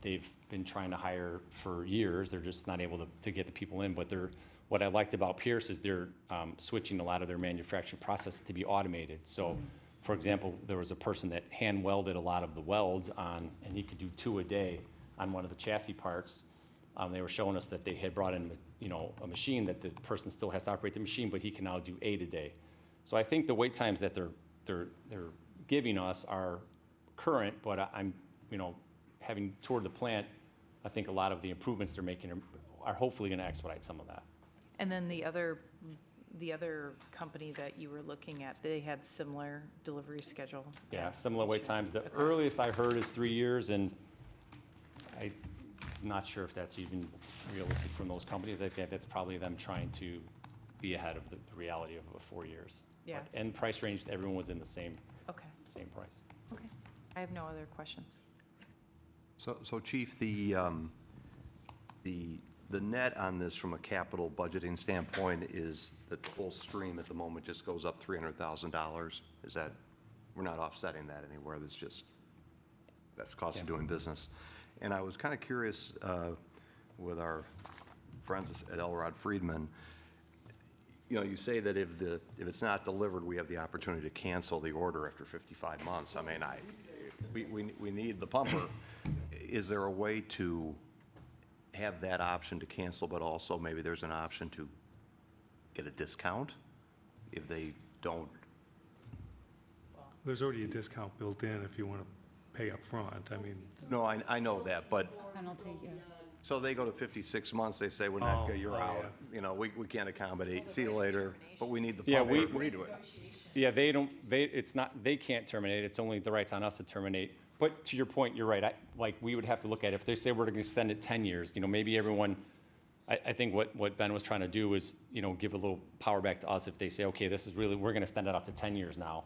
They've been trying to hire for years. They're just not able to get the people in. But what I liked about Pierce is they're switching a lot of their manufacturing process to be automated. So, for example, there was a person that hand welded a lot of the welds on, and he could do 2 a day on one of the chassis parts. They were showing us that they had brought in, a machine that the person still has to operate the machine, but he can now do 8 a day. So I think the wait times that they're giving us are current, but I'm, having toured the plant, I think a lot of the improvements they're making are hopefully going to expedite some of that. And then the other company that you were looking at, they had similar delivery schedule? Yeah, similar wait times. The earliest I heard is 3 years, and I'm not sure if that's even realistic from those companies. I think that's probably them trying to be ahead of the reality of 4 years. Yeah. And price range, everyone was in the same Okay, price. okay. I have no other questions. So Chief, the net on this from a capital budgeting standpoint is that the whole stream at the moment just goes up $300,000? Is that, we're not offsetting that anywhere, that's cost of doing business? And I was kind of curious with our friends at Elrod Friedman, you say that if it's not delivered, we have the opportunity to cancel the order after 55 months. I mean, we need the pumper. Is there a way to have that option to cancel, but also maybe there's an option to get a discount if they don't? There's already a discount built in if you want to pay up front. I mean, No, I know that, but, Penalty, yeah. so they go to 56 months, they say, well, Winnetka, you're out. We can't accommodate, see you later, but we need the Yeah, pumper. we Agree to it. Yeah, they can't terminate. It's only the right's on us to terminate. But to your point, you're right. We would have to look at it. If they say we're going to extend it 10 years, maybe everyone, I think what Ben was trying to do is, give a little power back to us if they say, okay, this is really, we're going to extend it out to 10 years now.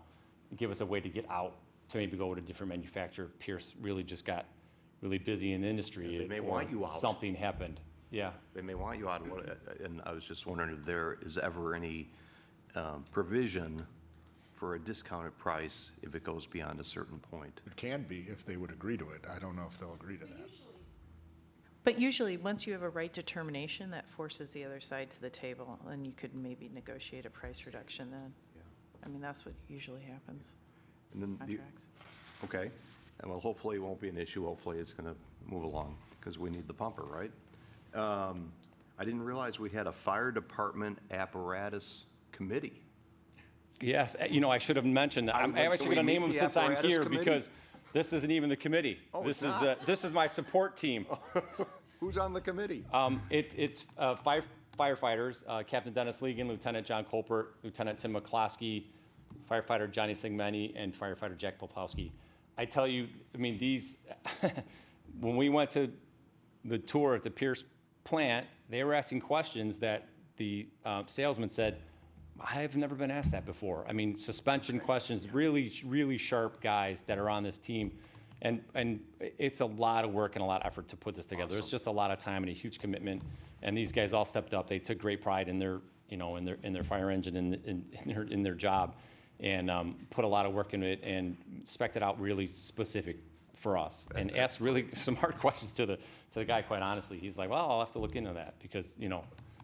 Give us a way to get out, to maybe go with a different manufacturer. Pierce really just got really busy in the industry. They may want you out. Something happened. Yeah. They may want you out, and I was just wondering if there is ever any provision for a discounted price if it goes beyond a certain point. It can be if they would agree to it. I don't know if they'll agree to that. But usually, once you have a right to termination, that forces the other side to the table, and you could maybe negotiate a price reduction then. I mean, that's what usually happens, And then contracts. Okay, and well, hopefully it won't be an issue. Hopefully it's going to move along because we need the pumper, right? I didn't realize we had a fire department apparatus committee. Yes, I should have mentioned that. I'm actually going to name them since I'm here because this isn't even the committee. Oh, This it's is not? this is my support team. Who's on the committee? It's firefighters, Captain Dennis Legan, Lieutenant John Colpert, Lieutenant Tim McCloskey, firefighter Johnny Sigmeni, and firefighter Jack Popowski. I tell you, I mean, these, when we went to the tour at the Pierce plant, they were asking questions that the salesman said, I've never been asked that before. I mean, suspension questions, really, really sharp guys that are on this team. And it's a lot of work and a lot of effort to put this together. Awesome. It's just a lot of time and a huge commitment. And these guys all stepped up. They took great pride in their, in their fire engine and in their job, and put a lot of work into it and spec'd it out really specific for us. And asked really some hard questions to the guy. Quite honestly, he's like, well, I'll have to look into that because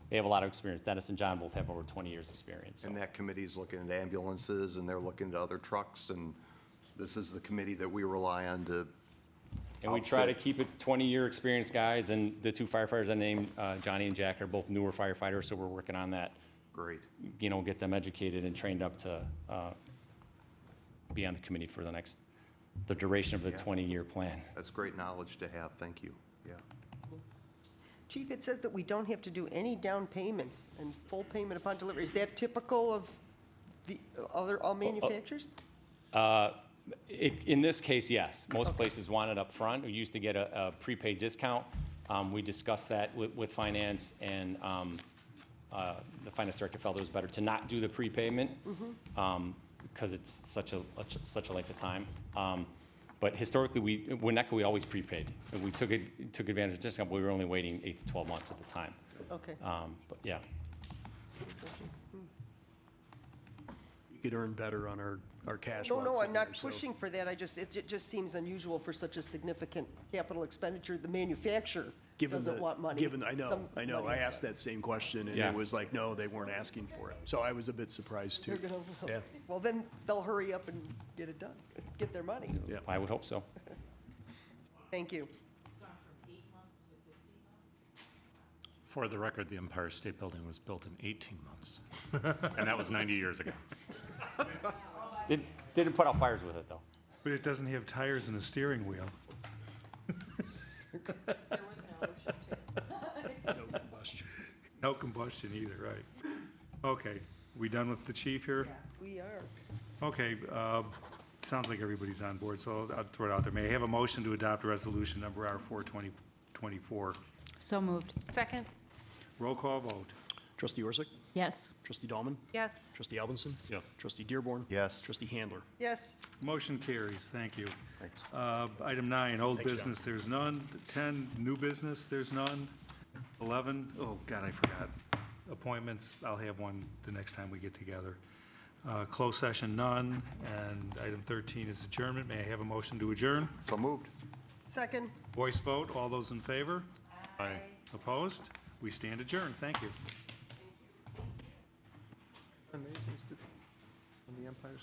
they have a lot of experience. Dennis and John both have over 20 years experience. So. And that committee's looking at ambulances and they're looking at other trucks, and this is the committee that we rely on to. And we try to keep it to 20-year experienced guys, and the two firefighters I named, Johnny and Jack, are both newer firefighters, so we're working on that Great. Get them educated and trained up to be on the committee for the duration of the Yeah. 20-year plan. That's great knowledge to have. Thank you. Yeah. Chief, it says that we don't have to do any down payments and full payment upon delivery. Is that typical of the all manufacturers? In this case, yes. Most places want it up front. We used to get a prepaid discount. We discussed that with finance, and the finance director felt it was better to not do the prepayment because it's such a length of time. But historically, Winnetka, we always prepaid. And we took advantage of the discount, but we were only waiting 8 to 12 months at the time. Okay. But yeah. We could earn better on our cash. No, lots I'm not here, so- pushing for that. it just seems unusual for such a significant capital expenditure. The manufacturer Given doesn't the- want money. Given, I some know. money I asked that same question, and Yeah. it was like, no, they weren't asking for it. So I was a bit surprised, too. They're gonna- Yeah. Well, then they'll hurry up and get it done, get their money. Yeah. I would hope so. Thank you. For the record, the Empire State Building was built in 18 months, and that was 90 years ago. It didn't put out fires with it, though. But it doesn't have tires and a steering wheel. No combustion either, right. Okay, we done with the chief here? We are. Okay, sounds like everybody's on board, so I'll throw it out there. May I have a motion to adopt resolution number R4 2024? So moved. Second? Roll call vote. Trustee Orsic? Yes. Trustee Dahlman? Yes. Trustee Alvinson? Yes. Trustee Dearborn? Yes. Trustee Handler? Yes, Motion carries, thank you. Thanks. Item 9, old Thanks, John. business, there's none. 10, new business, there's none. 11, oh, God, I forgot. Appointments, I'll have one the next time we get together. Closed session, none. And item 13 is adjournment. May I have a motion to adjourn? So moved. second. Voice vote, all those in favor? Aye. Opposed? We stand adjourned, thank you. Amazing statistics on the Empire